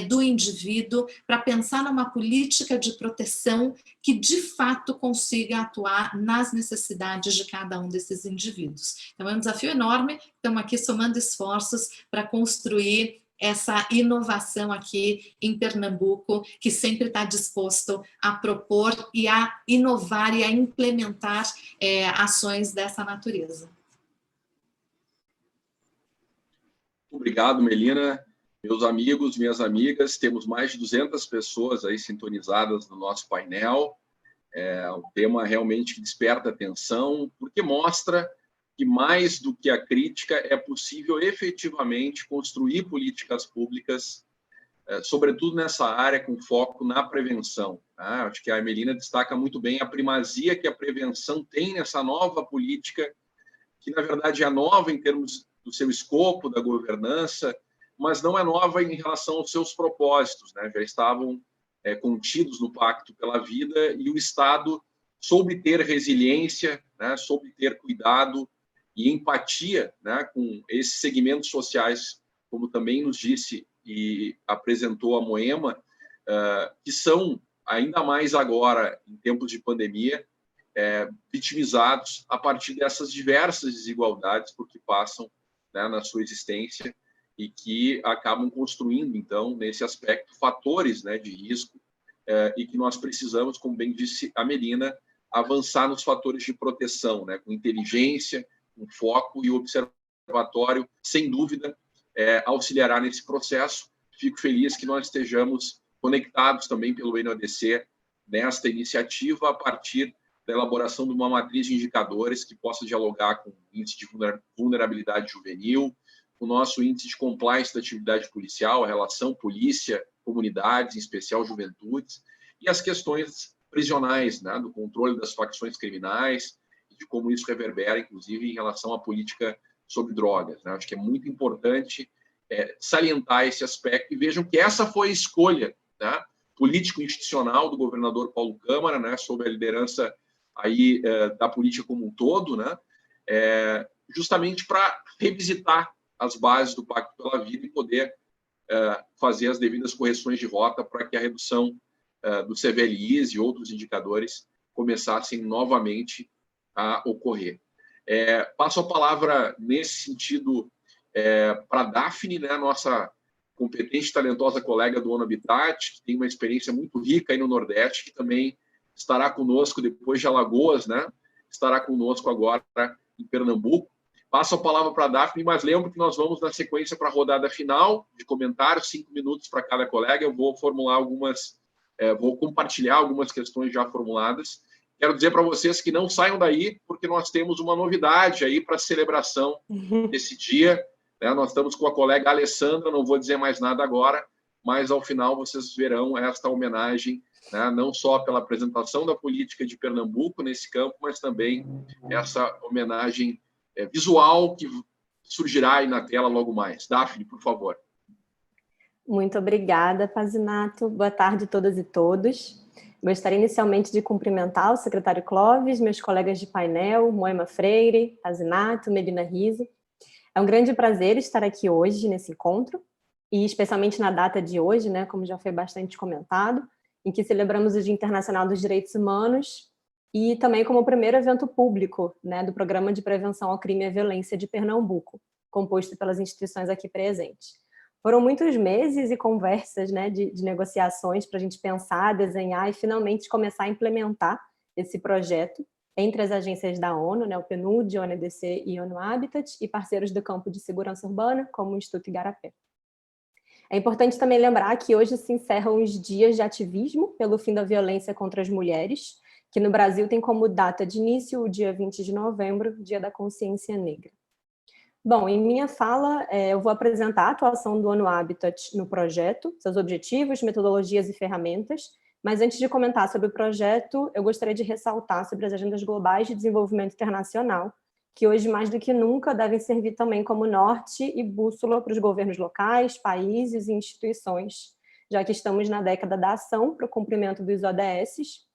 do indivíduo para pensar numa política de proteção que de fato consiga atuar nas necessidades de cada um desses indivíduos. Então é um desafio enorme, estamos aqui somando esforços para construir essa inovação aqui em Pernambuco, que sempre está disposto a propor e a inovar e a implementar ações dessa natureza. Obrigado, Melina. Meus amigos, minhas amigas, temos mais de 200 pessoas aí sintonizadas no nosso painel. É um tema realmente que desperta atenção, porque mostra que mais do que a crítica é possível efetivamente construir políticas públicas, sobretudo nessa área com foco na prevenção. Tá? Acho que a Melina destaca muito bem a primazia que a prevenção tem nessa nova política, que na verdade é nova em termos do seu escopo, da governança, mas não é nova em relação aos seus propósitos, né? Já estavam contidos no Pacto pela Vida, e o Estado soube ter resiliência, né, soube ter cuidado e empatia, né, com esses segmentos sociais, como também nos disse e apresentou a Moema, que são, ainda mais agora, em tempos de pandemia, vitimizados a partir dessas diversas desigualdades por que passam, né, na sua existência e que acabam construindo, então, nesse aspecto, fatores, né, de risco e que nós precisamos, como bem disse a Melina, avançar nos fatores de proteção, né, com inteligência, com foco e observatório, sem dúvida, auxiliará nesse processo. Fico feliz que nós estejamos conectados também pelo NODC nesta iniciativa a partir da elaboração de uma matriz de indicadores que possa dialogar com o índice de vulnerabilidade juvenil, o nosso índice de compliance da atividade policial, a relação polícia, comunidades, em especial juventudes, e as questões prisionais, né, do controle das facções criminais e de como isso reverbera, inclusive, em relação à política sobre drogas, né? Acho que é muito importante salientar esse aspecto e vejam que essa foi a escolha, né, político-institucional do governador Paulo Câmara, né, sob a liderança aí, da política como um todo, né, justamente para revisitar as bases do Pacto pela Vida e poder fazer as devidas correções de rota para que a redução do CVLIs e outros indicadores começassem novamente a ocorrer. Passo a palavra, nesse sentido, para a Daphne, né, nossa competente e talentosa colega do ONU Habitat, que tem uma experiência muito rica aí no Nordeste, que também estará conosco depois de Alagoas, né? Estará conosco agora em Pernambuco. Passo a palavra para a Daphne, mas lembro que nós vamos na sequência para a rodada final de comentários, 5 minutos para cada colega. Eu vou formular vou compartilhar algumas questões já formuladas. Quero dizer para vocês que não saiam daí, porque nós temos uma novidade aí para a celebração desse dia. Né? Nós estamos com a colega Alessandra, não vou dizer mais nada agora, mas ao final vocês verão esta homenagem, né? Não só pela apresentação da política de Pernambuco nesse campo, mas também essa homenagem visual que surgirá aí na tela logo mais. Daphne, por favor. Muito obrigada, Pazinato. Boa tarde a todas e todos. Gostaria inicialmente de cumprimentar o secretário Clóvis, meus colegas de painel, Moema Freire, Pazinato, Melina Riso. É um grande prazer estar aqui hoje nesse encontro, e especialmente na data de hoje, né, como já foi bastante comentado, em que celebramos o Dia Internacional dos Direitos Humanos e também como o primeiro evento público, né, do Programa de Prevenção ao Crime e à Violência de Pernambuco, composto pelas instituições aqui presentes. Foram muitos meses e conversas, né, de negociações para a gente pensar, desenhar e finalmente começar a implementar esse projeto entre as agências da ONU, né, o PNUD, o ONUDC e o ONU Habitat, e parceiros do campo de segurança urbana, como o Instituto Igarapé. É importante também lembrar que hoje se encerram os dias de ativismo pelo fim da violência contra as mulheres, que no Brasil tem como data de início o dia 20 de novembro, Dia da Consciência Negra. Bom, em minha fala, eu vou apresentar a atuação do ONU Habitat no projeto, seus objetivos, metodologias e ferramentas, mas antes de comentar sobre o projeto, eu gostaria de ressaltar sobre as agendas globais de desenvolvimento internacional, que hoje mais do que nunca devem servir também como norte e bússola para os governos locais, países e instituições, já que estamos na década da ação para o cumprimento dos ODS,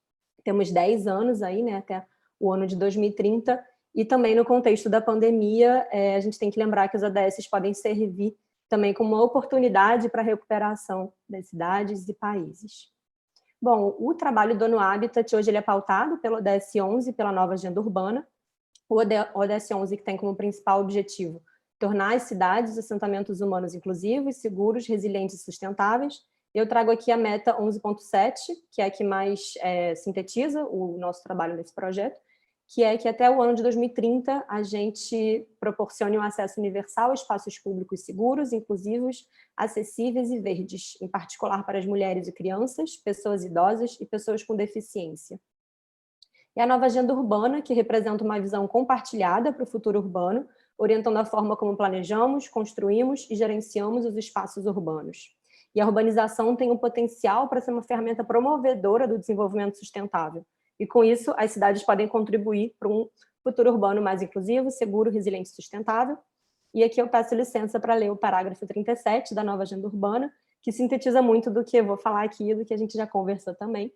temos 10 anos aí, né, até o ano de 2030, e também no contexto da pandemia, a gente tem que lembrar que os ODS podem servir também como uma oportunidade para a recuperação das cidades e países. Bom, o trabalho do ONU Habitat hoje ele é pautado pelo ODS 11, pela nova agenda urbana. O ODS 11 que tem como principal objetivo tornar as cidades e assentamentos humanos inclusivos, seguros, resilientes e sustentáveis. Eu trago aqui a meta 11.7, que é a que mais sintetiza o nosso trabalho nesse projeto, que é que até o ano de 2030 a gente proporcione um acesso universal a espaços públicos seguros, inclusivos, acessíveis e verdes, em particular para as mulheres e crianças, pessoas idosas e pessoas com deficiência. E a nova agenda urbana, que representa uma visão compartilhada para o futuro urbano, orientando a forma como planejamos, construímos e gerenciamos os espaços urbanos. E a urbanização tem um potencial para ser uma ferramenta promovedora do desenvolvimento sustentável. E com isso, as cidades podem contribuir para um futuro urbano mais inclusivo, seguro, resiliente e sustentável. E aqui eu peço licença para ler o parágrafo 37 da nova agenda urbana, que sintetiza muito do que eu vou falar aqui, do que a gente já conversou também.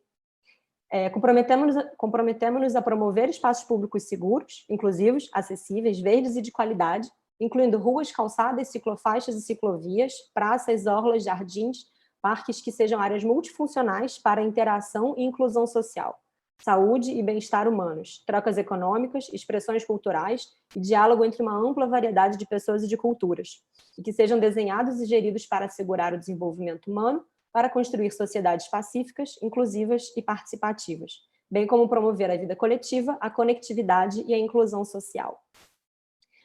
Comprometemos-nos a promover espaços públicos seguros, inclusivos, acessíveis, verdes e de qualidade, incluindo ruas, calçadas, ciclofaixas e ciclovias, praças, orlas, jardins, parques que sejam áreas multifuncionais para interação e inclusão social, saúde e bem-estar humanos, trocas econômicas, expressões culturais e diálogo entre uma ampla variedade de pessoas e de culturas, e que sejam desenhados e geridos para assegurar o desenvolvimento humano, para construir sociedades pacíficas, inclusivas e participativas, bem como promover a vida coletiva, a conectividade e a inclusão social.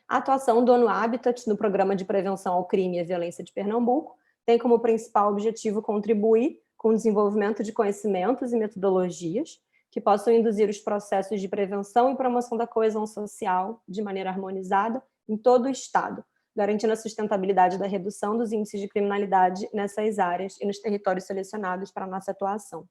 A atuação do ONU Habitat no Programa de Prevenção ao Crime e à Violência de Pernambuco tem como principal objetivo contribuir com o desenvolvimento de conhecimentos e metodologias que possam induzir os processos de prevenção e promoção da coesão social de maneira harmonizada em todo o Estado, garantindo a sustentabilidade da redução dos índices de criminalidade nessas áreas e nos territórios selecionados para a nossa atuação.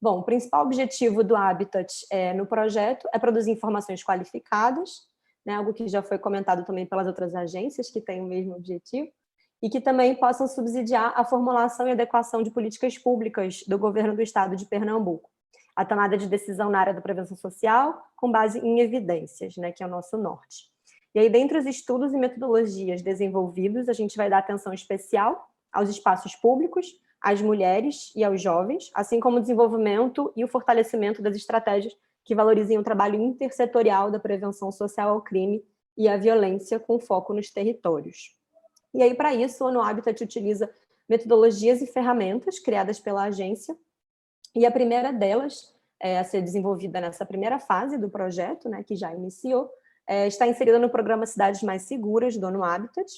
Bom, o principal objetivo do Habitat no projeto é produzir informações qualificadas, né, algo que já foi comentado também pelas outras agências que têm o mesmo objetivo, e que também possam subsidiar a formulação e adequação de políticas públicas do governo do Estado de Pernambuco, a tomada de decisão na área da prevenção social com base em evidências, né, que é o nosso norte. E aí, dentre os estudos e metodologias desenvolvidos, a gente vai dar atenção especial aos espaços públicos, às mulheres e aos jovens, assim como o desenvolvimento e o fortalecimento das estratégias que valorizem o trabalho intersetorial da prevenção social ao crime e à violência, com foco nos territórios. E aí, para isso, o ONU Habitat utiliza metodologias e ferramentas criadas pela agência, e a primeira delas, a ser desenvolvida nessa primeira fase do projeto, né, que já iniciou, está inserida no programa Cidades Mais Seguras, do ONU Habitat.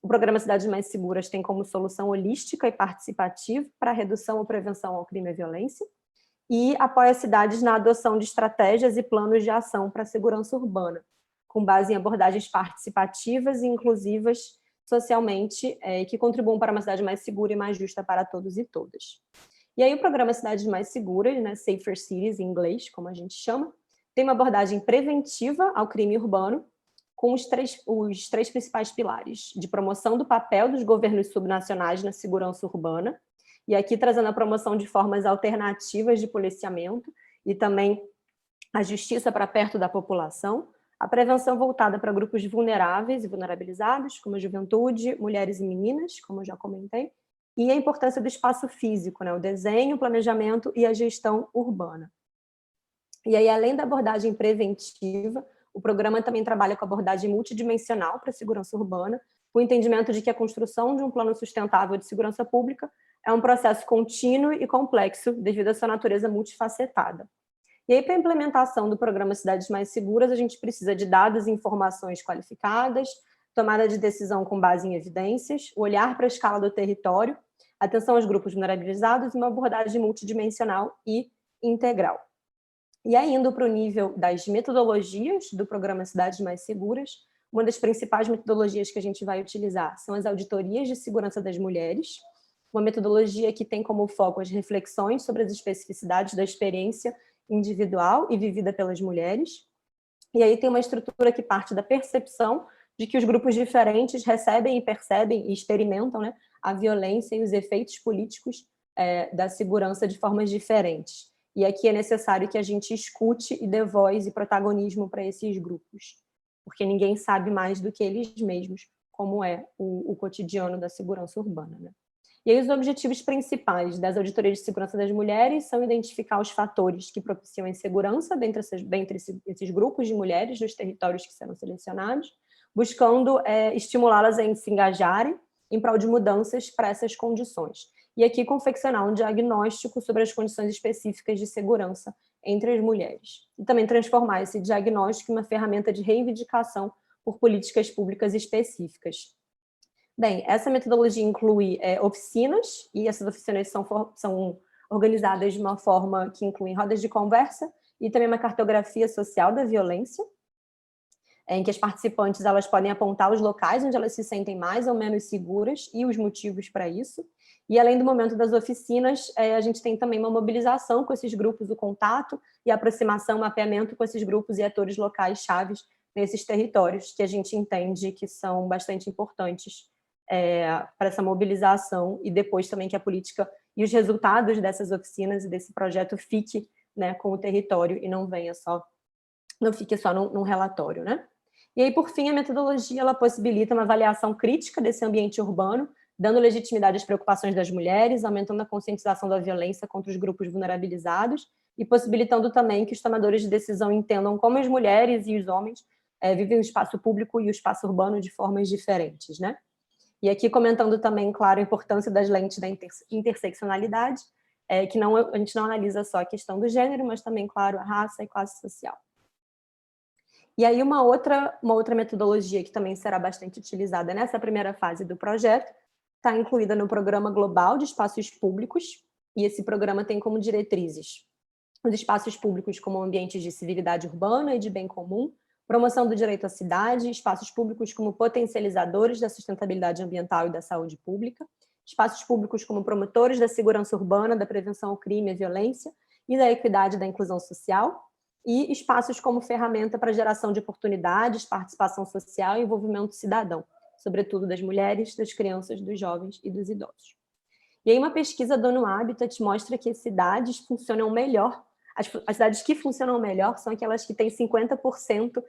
O programa Cidades Mais Seguras tem como solução holística e participativa para a redução ou prevenção ao crime e à violência, e apoia cidades na adoção de estratégias e planos de ação para a segurança urbana, com base em abordagens participativas e inclusivas socialmente, que contribuam para uma cidade mais segura e mais justa para todos e todas. E aí o programa Cidades Mais Seguras, né, Safer Cities em inglês, como a gente chama, tem uma abordagem preventiva ao crime urbano, com os três principais pilares, de promoção do papel dos governos subnacionais na segurança urbana, e aqui trazendo a promoção de formas alternativas de policiamento, e também a justiça para perto da população, a prevenção voltada para grupos vulneráveis e vulnerabilizados, como a juventude, mulheres e meninas, como eu já comentei, e a importância do espaço físico, né, o desenho, o planejamento e a gestão urbana. E aí, além da abordagem preventiva, o programa também trabalha com a abordagem multidimensional para a segurança urbana, com o entendimento de que a construção de um plano sustentável de segurança pública é um processo contínuo e complexo devido à sua natureza multifacetada. E aí, para a implementação do programa Cidades Mais Seguras, a gente precisa de dados e informações qualificadas, tomada de decisão com base em evidências, o olhar para a escala do território, atenção aos grupos vulnerabilizados e uma abordagem multidimensional e integral. E aí, indo para o nível das metodologias do programa Cidades Mais Seguras, uma das principais metodologias que a gente vai utilizar são as auditorias de segurança das mulheres, uma metodologia que tem como foco as reflexões sobre as especificidades da experiência individual e vivida pelas mulheres. E aí tem uma estrutura que parte da percepção de que os grupos diferentes recebem e percebem e experimentam, né, a violência e os efeitos políticos da segurança de formas diferentes. E aqui é necessário que a gente escute e dê voz e protagonismo para esses grupos, porque ninguém sabe mais do que eles mesmos como é o cotidiano da segurança urbana, né? E aí os objetivos principais das auditorias de segurança das mulheres são identificar os fatores que propiciam a insegurança dentre esses grupos de mulheres nos territórios que serão selecionados, buscando estimulá-las a se engajarem em prol de mudanças para essas condições. E aqui confeccionar um diagnóstico sobre as condições específicas de segurança entre as mulheres. E também transformar esse diagnóstico em uma ferramenta de reivindicação por políticas públicas específicas. Bem, essa metodologia inclui oficinas, e essas oficinas são organizadas de uma forma que inclui rodas de conversa e também uma cartografia social da violência, em que as participantes elas podem apontar os locais onde elas se sentem mais ou menos seguras e os motivos para isso. E além do momento das oficinas, a gente tem também uma mobilização com esses grupos, o contato e a aproximação, mapeamento com esses grupos e atores locais chaves nesses territórios que a gente entende que são bastante importantes para essa mobilização, e depois também que a política e os resultados dessas oficinas e desse projeto fique, né, com o território e não fique só num relatório, né? E aí, por fim, a metodologia ela possibilita uma avaliação crítica desse ambiente urbano, dando legitimidade às preocupações das mulheres, aumentando a conscientização da violência contra os grupos vulnerabilizados e possibilitando também que os tomadores de decisão entendam como as mulheres e os homens vivem o espaço público e o espaço urbano de formas diferentes, né? E aqui comentando também, claro, a importância das lentes da interseccionalidade, que a gente não analisa só a questão do gênero, mas também, claro, a raça e classe social. E aí uma outra metodologia que também será bastante utilizada nessa primeira fase do projeto está incluída no Programa Global de Espaços Públicos, e esse programa tem como diretrizes os espaços públicos como ambientes de civilidade urbana e de bem comum, promoção do direito à cidade, espaços públicos como potencializadores da sustentabilidade ambiental e da saúde pública, espaços públicos como promotores da segurança urbana, da prevenção ao crime e à violência e da equidade e da inclusão social, e espaços como ferramenta para geração de oportunidades, participação social e envolvimento cidadão, sobretudo das mulheres, das crianças, dos jovens e dos idosos. E aí uma pesquisa do ONU Habitat mostra que as cidades funcionam melhor, as cidades que funcionam melhor são aquelas que têm 50%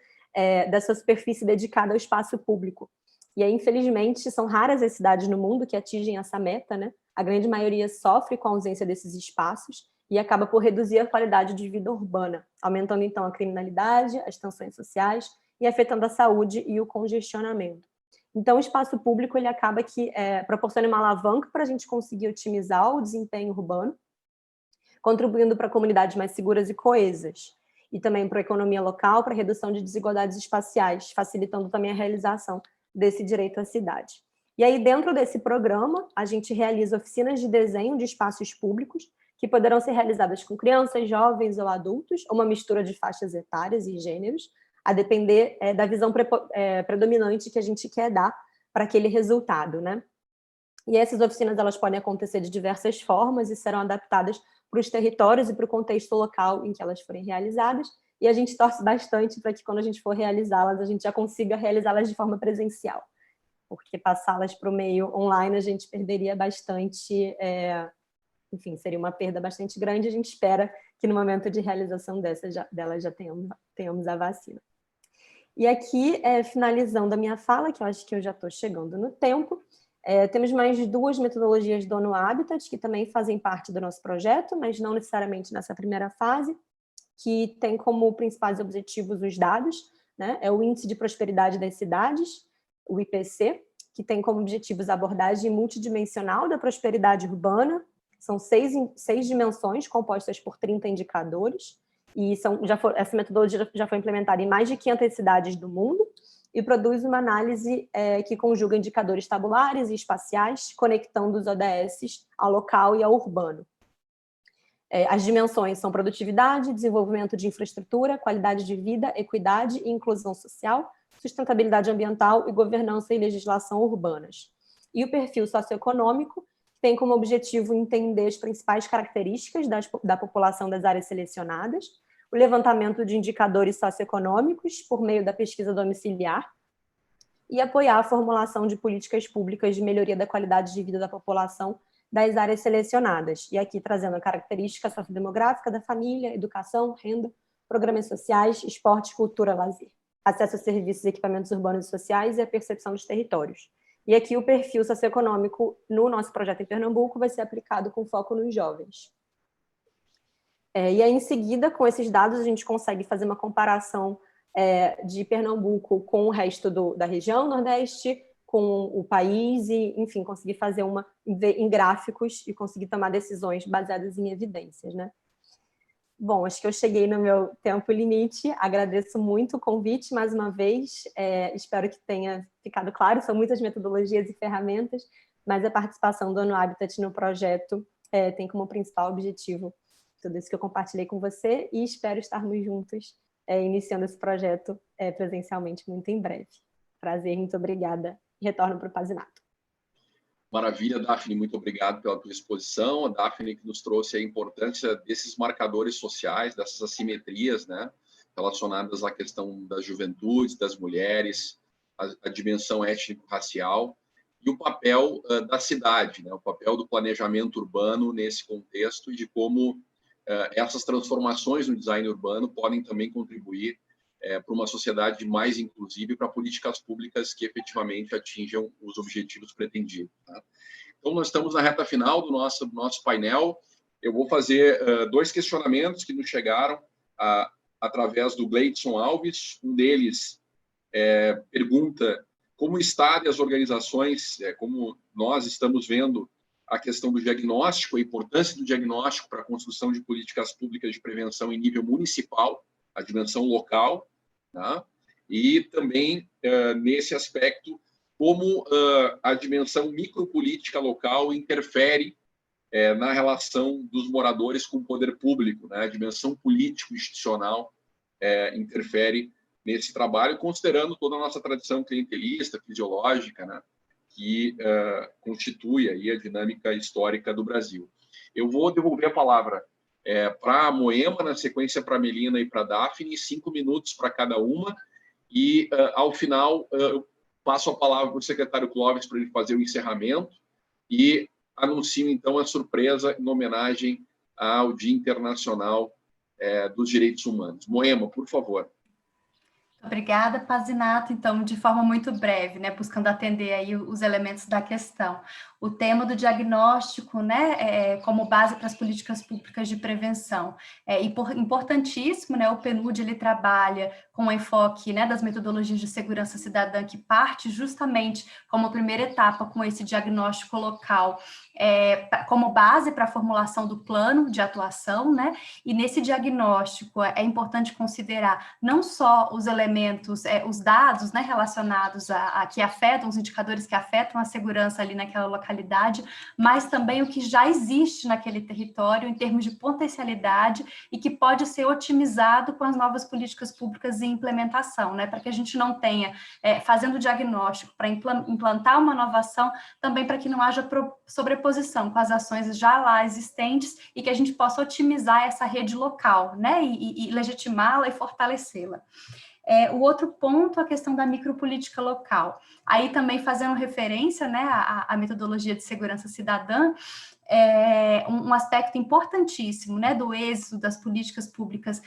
da sua superfície dedicada ao espaço público. E aí, infelizmente, são raras as cidades no mundo que atingem essa meta, né? A grande maioria sofre com a ausência desses espaços e acaba por reduzir a qualidade de vida urbana, aumentando então a criminalidade, as tensões sociais e afetando a saúde e o congestionamento. Então, o espaço público ele acaba que proporciona uma alavanca para a gente conseguir otimizar o desempenho urbano, contribuindo para comunidades mais seguras e coesas, e também para a economia local, para a redução de desigualdades espaciais, facilitando também a realização desse direito à cidade. E aí, dentro desse programa, a gente realiza oficinas de desenho de espaços públicos, que poderão ser realizadas com crianças, jovens ou adultos, ou uma mistura de faixas etárias e gêneros, a depender da visão predominante que a gente quer dar para aquele resultado, né? E essas oficinas elas podem acontecer de diversas formas e serão adaptadas para os territórios e para o contexto local em que elas forem realizadas, e a gente torce bastante para que quando a gente for realizá-las, a gente já consiga realizá-las de forma presencial, porque passá-las para o meio online a gente perderia bastante, enfim, seria uma perda bastante grande, a gente espera que no momento de realização delas já tenhamos a vacina. E aqui, finalizando a minha fala, que eu acho que eu já estou chegando no tempo, temos mais duas metodologias do ONU Habitat, que também fazem parte do nosso projeto, mas não necessariamente nessa primeira fase, que tem como principais objetivos os dados, né? É o Índice de Prosperidade das Cidades, o IPC, que tem como objetivos a abordagem multidimensional da prosperidade urbana. São seis dimensões compostas por 30 indicadores, e essa metodologia já foi implementada em mais de 500 cidades do mundo, e produz uma análise que conjuga indicadores tabulares e espaciais, conectando os ODS ao local e ao urbano. As dimensões são produtividade, desenvolvimento de infraestrutura, qualidade de vida, equidade e inclusão social, sustentabilidade ambiental e governança e legislação urbanas. E o perfil socioeconômico tem como objetivo entender as principais características da população das áreas selecionadas, o levantamento de indicadores socioeconômicos por meio da pesquisa domiciliar e apoiar a formulação de políticas públicas de melhoria da qualidade de vida da população das áreas selecionadas. E aqui trazendo a característica sociodemográfica da família, educação, renda, programas sociais, esporte, cultura, lazer, acesso a serviços e equipamentos urbanos e sociais e a percepção dos territórios. E aqui o perfil socioeconômico no nosso projeto em Pernambuco vai ser aplicado com foco nos jovens. E aí, em seguida, com esses dados, a gente consegue fazer uma comparação de Pernambuco com o resto da região Nordeste, com o país, e, enfim, conseguir fazer em gráficos e conseguir tomar decisões baseadas em evidências, né? Bom, acho que eu cheguei no meu tempo limite, agradeço muito o convite mais uma vez, espero que tenha ficado claro, são muitas metodologias e ferramentas, mas a participação do ONU Habitat no projeto tem como principal objetivo tudo isso que eu compartilhei com você, e espero estarmos juntos iniciando esse projeto presencialmente muito em breve. Prazer, muito obrigada, e retorno para o Pazinato. Maravilha, Daphne, muito obrigado pela tua exposição. A Daphne que nos trouxe a importância desses marcadores sociais, dessas assimetrias, né, relacionadas à questão das juventudes, das mulheres, a dimensão étnico-racial, e o papel da cidade, né? O papel do planejamento urbano nesse contexto e de como essas transformações no design urbano podem também contribuir para uma sociedade mais inclusiva e para políticas públicas que efetivamente atinjam os objetivos pretendidos. Tá? Então, nós estamos na reta final do nosso painel. Eu vou fazer 2 questionamentos que nos chegaram através do Gleidson Alves. Um deles pergunta como o Estado e as organizações, como nós estamos vendo a questão do diagnóstico, a importância do diagnóstico para a construção de políticas públicas de prevenção em nível municipal, a dimensão local, tá? E também, nesse aspecto, como a dimensão micropolítica local interfere na relação dos moradores com o poder público, né? A dimensão político-institucional interfere nesse trabalho, considerando toda a nossa tradição clientelista, fisiológica, né? Que constitui aí a dinâmica histórica do Brasil. Eu vou devolver a palavra para a Moema, na sequência para a Melina e para a Daphne, 5 minutos para cada uma, e ao final eu passo a palavra para o secretário Clóvis para ele fazer o encerramento e anuncio então a surpresa em homenagem ao Dia Internacional dos Direitos Humanos. Moema, por favor. Obrigada, Pazinato. Então, de forma muito breve, né, buscando atender aí os elementos da questão. O tema do diagnóstico, né, como base para as políticas públicas de prevenção. É importantíssimo, né, o PNUD, ele trabalha com o enfoque, né, das metodologias de segurança cidadã, que parte justamente como primeira etapa com esse diagnóstico local, como base para a formulação do plano de atuação, né, e nesse diagnóstico é importante considerar não só os elementos, os dados, né, relacionados a que afetam, os indicadores que afetam a segurança ali naquela localidade, mas também o que já existe naquele território em termos de potencialidade e que pode ser otimizado com as novas políticas públicas em implementação, né, para que a gente não tenha, fazendo o diagnóstico para implantar uma nova ação, também para que não haja sobreposição com as ações já lá existentes e que a gente possa otimizar essa rede local, né, e legitimá-la e fortalecê-la. O outro ponto, a questão da micropolítica local. Aí também fazendo referência, né, à metodologia de segurança cidadã, um aspecto importantíssimo, né, do êxito das políticas públicas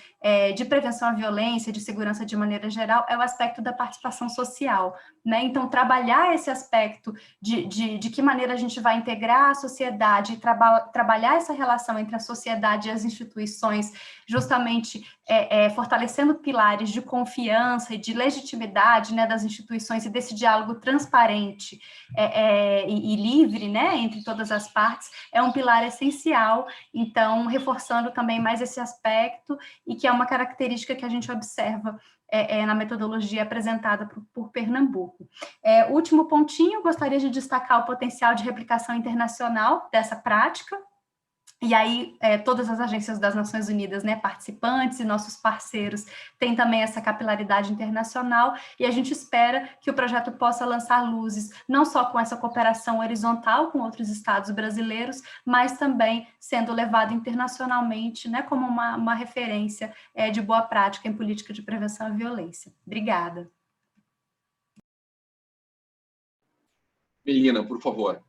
de prevenção à violência, de segurança de maneira geral, é o aspecto da participação social, né? Então, trabalhar esse aspecto de que maneira a gente vai integrar a sociedade e trabalhar essa relação entre a sociedade e as instituições, justamente fortalecendo pilares de confiança e de legitimidade, né, das instituições e desse diálogo transparente e livre, né, entre todas as partes, é um pilar essencial. Então, reforçando também mais esse aspecto e que é uma característica que a gente observa na metodologia apresentada por Pernambuco. Último pontinho, gostaria de destacar o potencial de replicação internacional dessa prática. E aí, todas as agências das Nações Unidas, né, participantes e nossos parceiros têm também essa capilaridade internacional, e a gente espera que o projeto possa lançar luzes, não só com essa cooperação horizontal com outros estados brasileiros, mas também sendo levado internacionalmente, né, como uma referência de boa prática em política de prevenção à violência. Obrigada. Melina, por favor.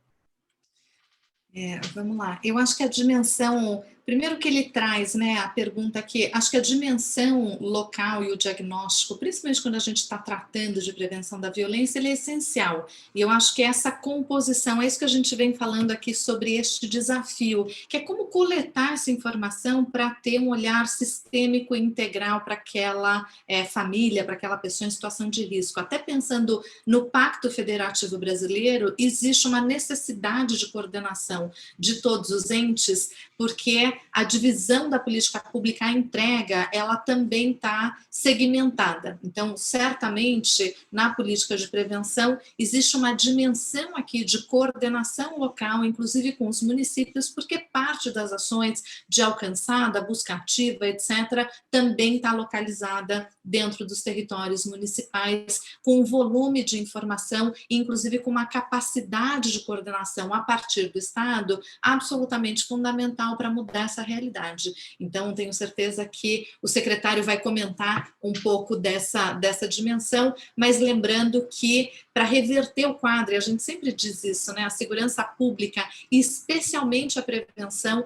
Vamos lá, eu acho que a dimensão, primeiro que ele traz, né, a pergunta que, acho que a dimensão local e o diagnóstico, principalmente quando a gente está tratando de prevenção da violência, ele é essencial, e eu acho que essa composição, é isso que a gente vem falando aqui sobre este desafio, que é como coletar essa informação para ter um olhar sistêmico e integral para aquela família, para aquela pessoa em situação de risco. Até pensando no Pacto Federativo Brasileiro, existe uma necessidade de coordenação de todos os entes, porque a divisão da política pública, a entrega, ela também está segmentada. Então, certamente, na política de prevenção, existe uma dimensão aqui de coordenação local, inclusive com os municípios, porque parte das ações de alcançada, busca ativa, etc., também está localizada dentro dos territórios municipais, com um volume de informação, inclusive com uma capacidade de coordenação a partir do Estado, absolutamente fundamental para mudar essa realidade. Então, tenho certeza que o secretário vai comentar um pouco dessa dimensão, mas lembrando que, para reverter o quadro, e a gente sempre diz isso, né, a segurança pública, especialmente a prevenção,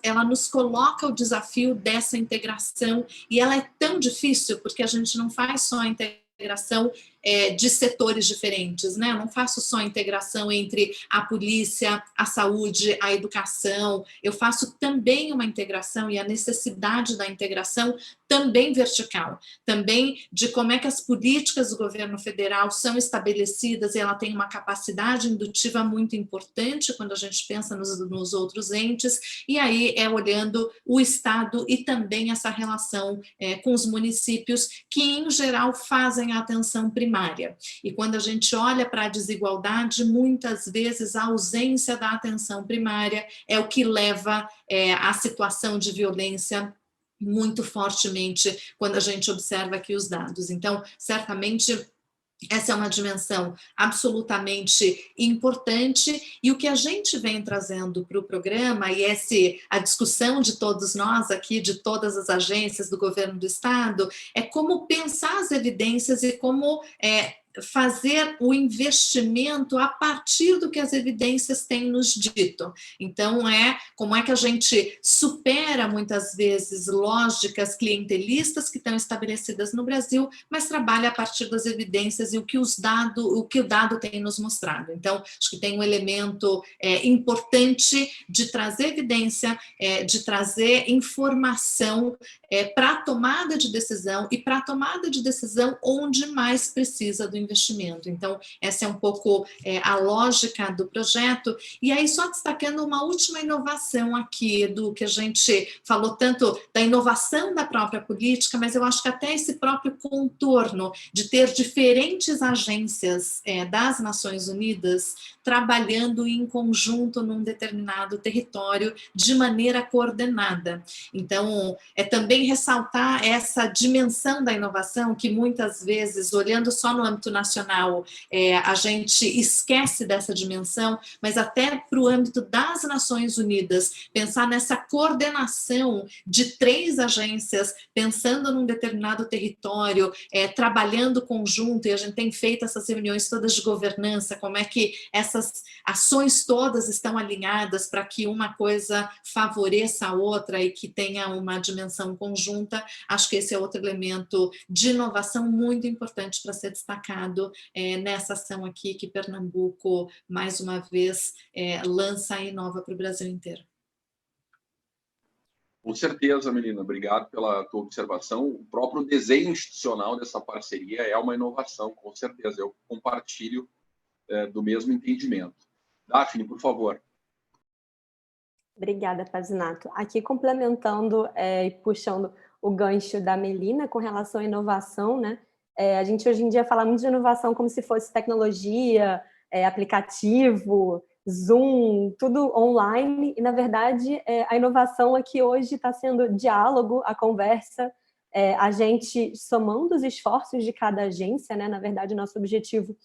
ela nos coloca o desafio dessa integração, e ela é tão difícil, porque a gente não faz só a integração de setores diferentes, né? Eu não faço só a integração entre a polícia, a saúde, a educação, eu faço também uma integração e a necessidade da integração também vertical, também de como é que as políticas do governo federal são estabelecidas e ela tem uma capacidade indutiva muito importante quando a gente pensa nos outros entes, e aí é olhando o Estado e também essa relação com os municípios que, em geral, fazem a atenção primária. E quando a gente olha para a desigualdade, muitas vezes a ausência da atenção primária é o que leva à situação de violência muito fortemente quando a gente observa aqui os dados. Então, certamente, essa é uma dimensão absolutamente importante, e o que a gente vem trazendo para o programa, e a discussão de todos nós aqui, de todas as agências do governo do Estado, é como pensar as evidências e como fazer o investimento a partir do que as evidências têm nos dito. Então, como é que a gente supera, muitas vezes, lógicas clientelistas que estão estabelecidas no Brasil, mas trabalha a partir das evidências e o que o dado tem nos mostrado. Então, acho que tem um elemento importante de trazer evidência, de trazer informação para a tomada de decisão, e para a tomada de decisão onde mais precisa do investimento. Então, essa é um pouco a lógica do projeto. E aí, só destacando uma última inovação aqui, do que a gente falou tanto da inovação da própria política, mas eu acho que até esse próprio contorno de ter diferentes agências das Nações Unidas trabalhando em conjunto num determinado território de maneira coordenada. Então, também ressaltar essa dimensão da inovação que muitas vezes, olhando só no âmbito nacional, a gente esquece dessa dimensão, mas até para o âmbito das Nações Unidas, pensar nessa coordenação de 3 agências, pensando num determinado território, trabalhando conjunto, e a gente tem feito essas reuniões todas de governança, como é que essas ações todas estão alinhadas para que uma coisa favoreça a outra e que tenha uma dimensão conjunta. Acho que esse é outro elemento de inovação muito importante para ser destacado nessa ação aqui que Pernambuco, mais uma vez, lança e inova para o Brasil inteiro. Com certeza, Melina, obrigado pela tua observação. O próprio desenho institucional dessa parceria é uma inovação, com certeza. Eu compartilho do mesmo entendimento. Daphne, por favor. Obrigada, Pazinato. Aqui, complementando e puxando o gancho da Melina com relação à inovação, né? A gente hoje em dia fala muito de inovação como se fosse tecnologia, aplicativo, Zoom, tudo online, e na verdade a inovação aqui hoje está sendo diálogo, a conversa, a gente somando os esforços de cada agência, né? Na verdade, nosso objetivo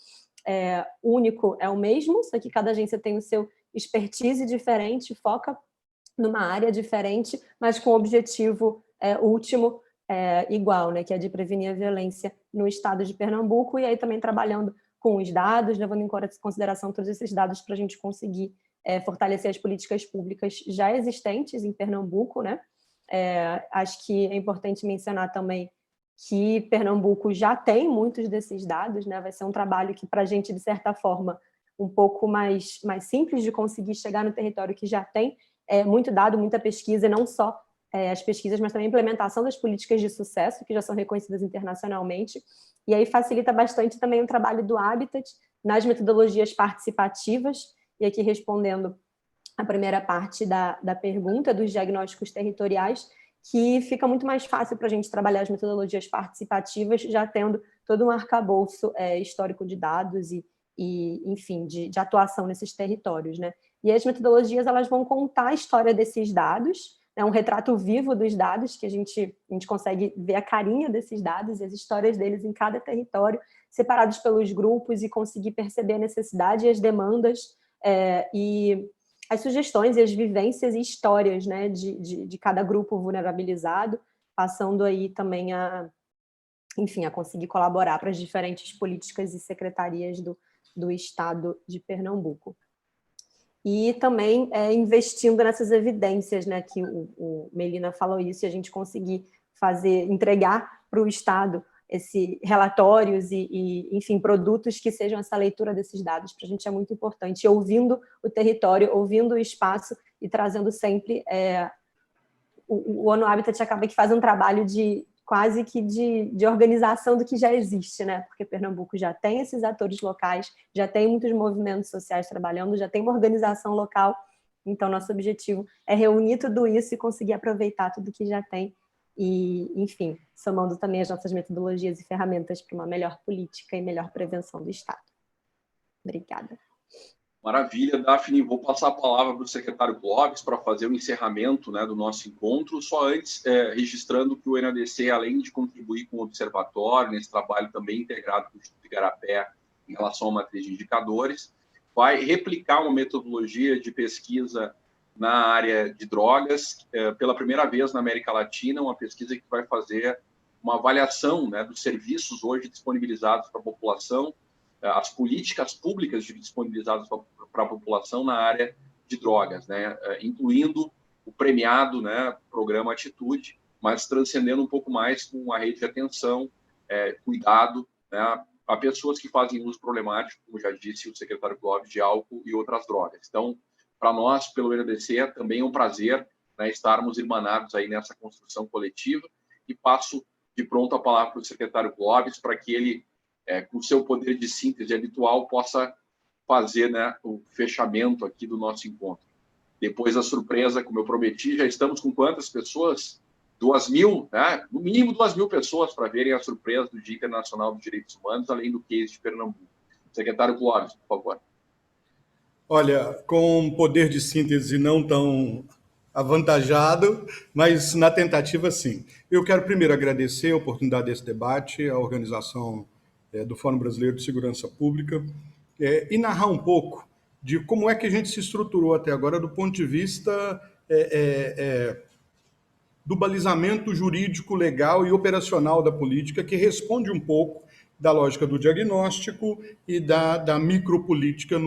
único é o mesmo, só que cada agência tem o seu expertise diferente, foca numa área diferente, mas com o objetivo último igual, né, que é de prevenir a violência no estado de Pernambuco, e aí também trabalhando com os dados, levando em consideração todos esses dados para a gente conseguir fortalecer as políticas públicas já existentes em Pernambuco, né? Acho que é importante mencionar também que Pernambuco já tem muitos desses dados, né? Vai ser um trabalho que, para a gente, de certa forma, um pouco mais simples de conseguir chegar no território que já tem muito dado, muita pesquisa, e não só as pesquisas, mas também a implementação das políticas de sucesso, que já são reconhecidas internacionalmente, e aí facilita bastante também o trabalho do Habitat nas metodologias participativas, e aqui respondendo a primeira parte da pergunta dos diagnósticos territoriais, que fica muito mais fácil para a gente trabalhar as metodologias participativas, já tendo todo um arcabouço histórico de dados e enfim, de atuação nesses territórios, né? E as metodologias, elas vão contar a história desses dados, é um retrato vivo dos dados, que a gente consegue ver a carinha desses dados e as histórias deles em cada território, separados pelos grupos, e conseguir perceber a necessidade e as demandas e as sugestões e as vivências e histórias, né, de cada grupo vulnerabilizado, passando aí também a conseguir colaborar para as diferentes políticas e secretarias do Estado de Pernambuco. E também investindo nessas evidências, né, que o Melina falou isso, e a gente conseguir entregar para o Estado relatórios e, enfim, produtos que sejam essa leitura desses dados, para a gente é muito importante, ouvindo o território, ouvindo o espaço e trazendo sempre... O ONU Habitat acaba que faz um trabalho quase que de organização do que já existe, né? Porque Pernambuco já tem esses atores locais, já tem muitos movimentos sociais trabalhando, já tem uma organização local, então nosso objetivo é reunir tudo isso e conseguir aproveitar tudo que já tem e, enfim, somando também as nossas metodologias e ferramentas para uma melhor política e melhor prevenção do Estado. Obrigada. Maravilha, Daphne. Vou passar a palavra para o secretário Clóvis para fazer o encerramento, né, do nosso encontro. Só antes, registrando que o NADC, além de contribuir com o observatório, nesse trabalho também integrado com o Instituto Igarapé em relação à matriz de indicadores, vai replicar uma metodologia de pesquisa na área de drogas, pela primeira vez na América Latina, uma pesquisa que vai fazer uma avaliação, né, dos serviços hoje disponibilizados para a população, as políticas públicas disponibilizadas para a população na área de drogas, né, incluindo o premiado, né, programa Atitude, mas transcendendo um pouco mais com a rede de atenção, cuidado, né, a pessoas que fazem uso problemático, como já disse o secretário Clóvis, de álcool e outras drogas. Então, para nós, pelo NADC, também é um prazer, né, estarmos irmanados aí nessa construção coletiva, e passo de pronto a palavra para o secretário Clóvis para que ele, com o seu poder de síntese habitual, possa fazer, né, o fechamento aqui do nosso encontro. Depois da surpresa, como eu prometi, já estamos com quantas pessoas? 2.000, né? No mínimo 2.000 pessoas para verem a surpresa do Dia Internacional dos Direitos Humanos, além do case de Pernambuco. Secretário Clóvis, por favor. Olha, com poder de síntese não tão avantajado, mas na tentativa, sim. Eu quero primeiro agradecer a oportunidade desse debate, a organização do Fórum Brasileiro de Segurança Pública, e narrar um pouco de como é que a gente se estruturou até agora do ponto de vista do balizamento jurídico, legal e operacional da política, que responde um pouco da lógica do diagnóstico e da micropolítica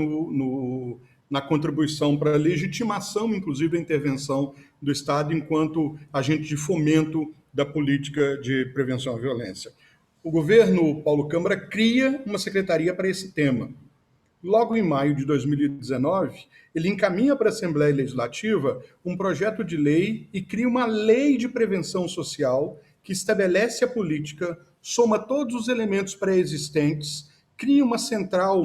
na contribuição para a legitimação, inclusive, da intervenção do Estado enquanto agente de fomento da política de prevenção à violência. O governo Paulo Câmara cria uma secretaria para esse tema. Logo em maio de 2019, ele encaminha para a Assembleia Legislativa um projeto de lei e cria uma lei de prevenção social que estabelece a política, soma todos os elementos pré-existentes, cria uma central,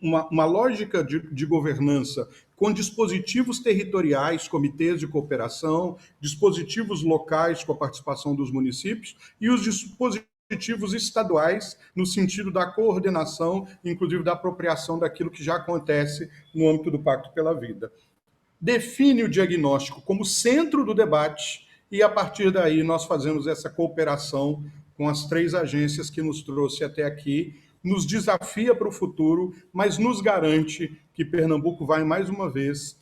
uma lógica de governança com dispositivos territoriais, comitês de cooperação, dispositivos locais com a participação dos municípios e os dispositivos estaduais no sentido da coordenação, inclusive da apropriação daquilo que já acontece no âmbito do Pacto pela Vida. Define o diagnóstico como centro do debate e, a partir daí, nós fazemos essa cooperação com as 3 agências que nos trouxe até aqui, nos desafia para o futuro, mas nos garante que Pernambuco vai, mais uma vez,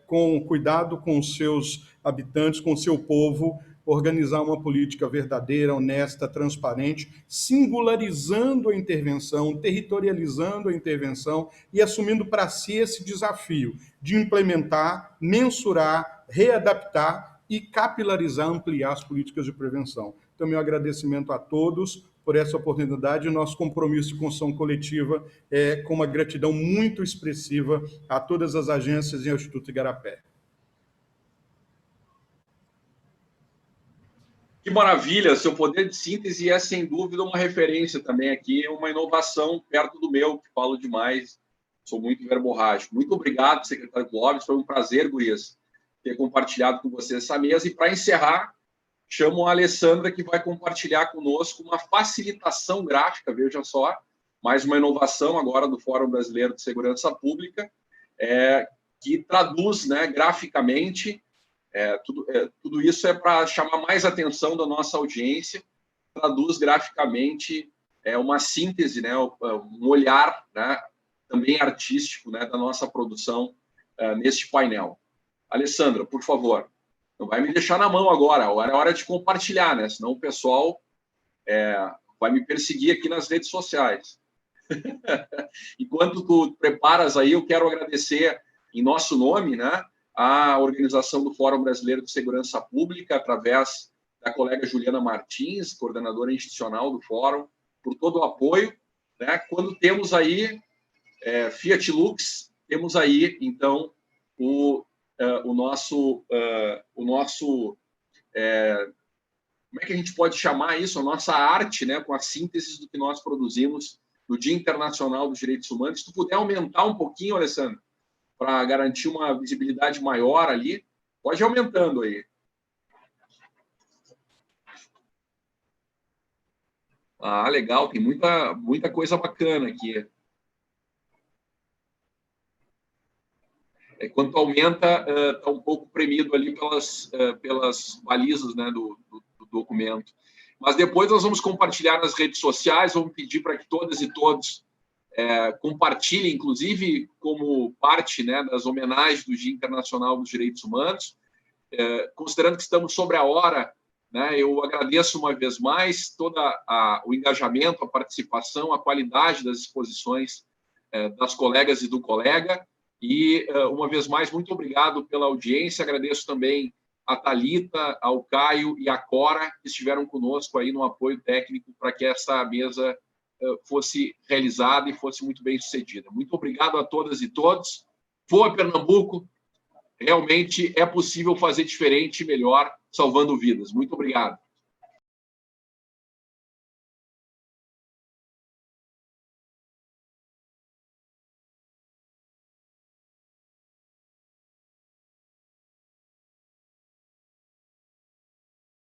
com cuidado com os seus habitantes, com o seu povo, organizar uma política verdadeira, honesta, transparente, singularizando a intervenção, territorializando a intervenção e assumindo para si esse desafio de implementar, mensurar, readaptar e capilarizar, ampliar as políticas de prevenção. Então, meu agradecimento a todos por essa oportunidade e nosso compromisso de construção coletiva com uma gratidão muito expressiva a todas as agências e ao Instituto Igarapé. Que maravilha, seu poder de síntese é, sem dúvida, uma referência também aqui, uma inovação perto do meu, que falo demais, sou muito verborrágico. Muito obrigado, secretário Clóvis, foi um prazer, gurias, ter compartilhado com vocês essa mesa. E, para encerrar, chamo a Alessandra, que vai compartilhar conosco uma facilitação gráfica, veja só, mais uma inovação agora do Fórum Brasileiro de Segurança Pública, que traduz, né, graficamente Tudo isso é para chamar mais atenção da nossa audiência, traduz graficamente uma síntese, né, um olhar, né, também artístico, né, da nossa produção neste painel. Alessandra, por favor, não vai me deixar na mão agora é hora de compartilhar, né, senão o pessoal vai me perseguir aqui nas redes sociais. Enquanto tu preparas aí, eu quero agradecer em nosso nome, né, a organização do Fórum Brasileiro de Segurança Pública, através da colega Juliana Martins, coordenadora institucional do Fórum, por todo o apoio, né? Quando temos aí Fiat Lux, temos aí, então, o nosso como é que a gente pode chamar isso? A nossa arte, né, com a síntese do que nós produzimos no Dia Internacional dos Direitos Humanos. Se tu puder aumentar um pouquinho, Alessandro, para garantir uma visibilidade maior ali, pode ir aumentando aí. Ah, legal, tem muita coisa bacana aqui. Quando aumenta, está um pouco premido ali pelas balizas, né, do documento. Mas depois nós vamos compartilhar nas redes sociais, vamos pedir para que todas e todos compartilhem, inclusive como parte, né, das homenagens do Dia Internacional dos Direitos Humanos. Considerando que estamos sobre a hora, né, eu agradeço uma vez mais todo o engajamento, a participação, a qualidade das exposições das colegas e do colega. E, uma vez mais, muito obrigado pela audiência. Agradeço também a Thalita, ao Caio e a Cora, que estiveram conosco aí no apoio técnico para que essa mesa fosse realizada e fosse muito bem sucedida. Muito obrigado a todas e todos. Voa Pernambuco, realmente é possível fazer diferente e melhor, salvando vidas. Muito obrigado.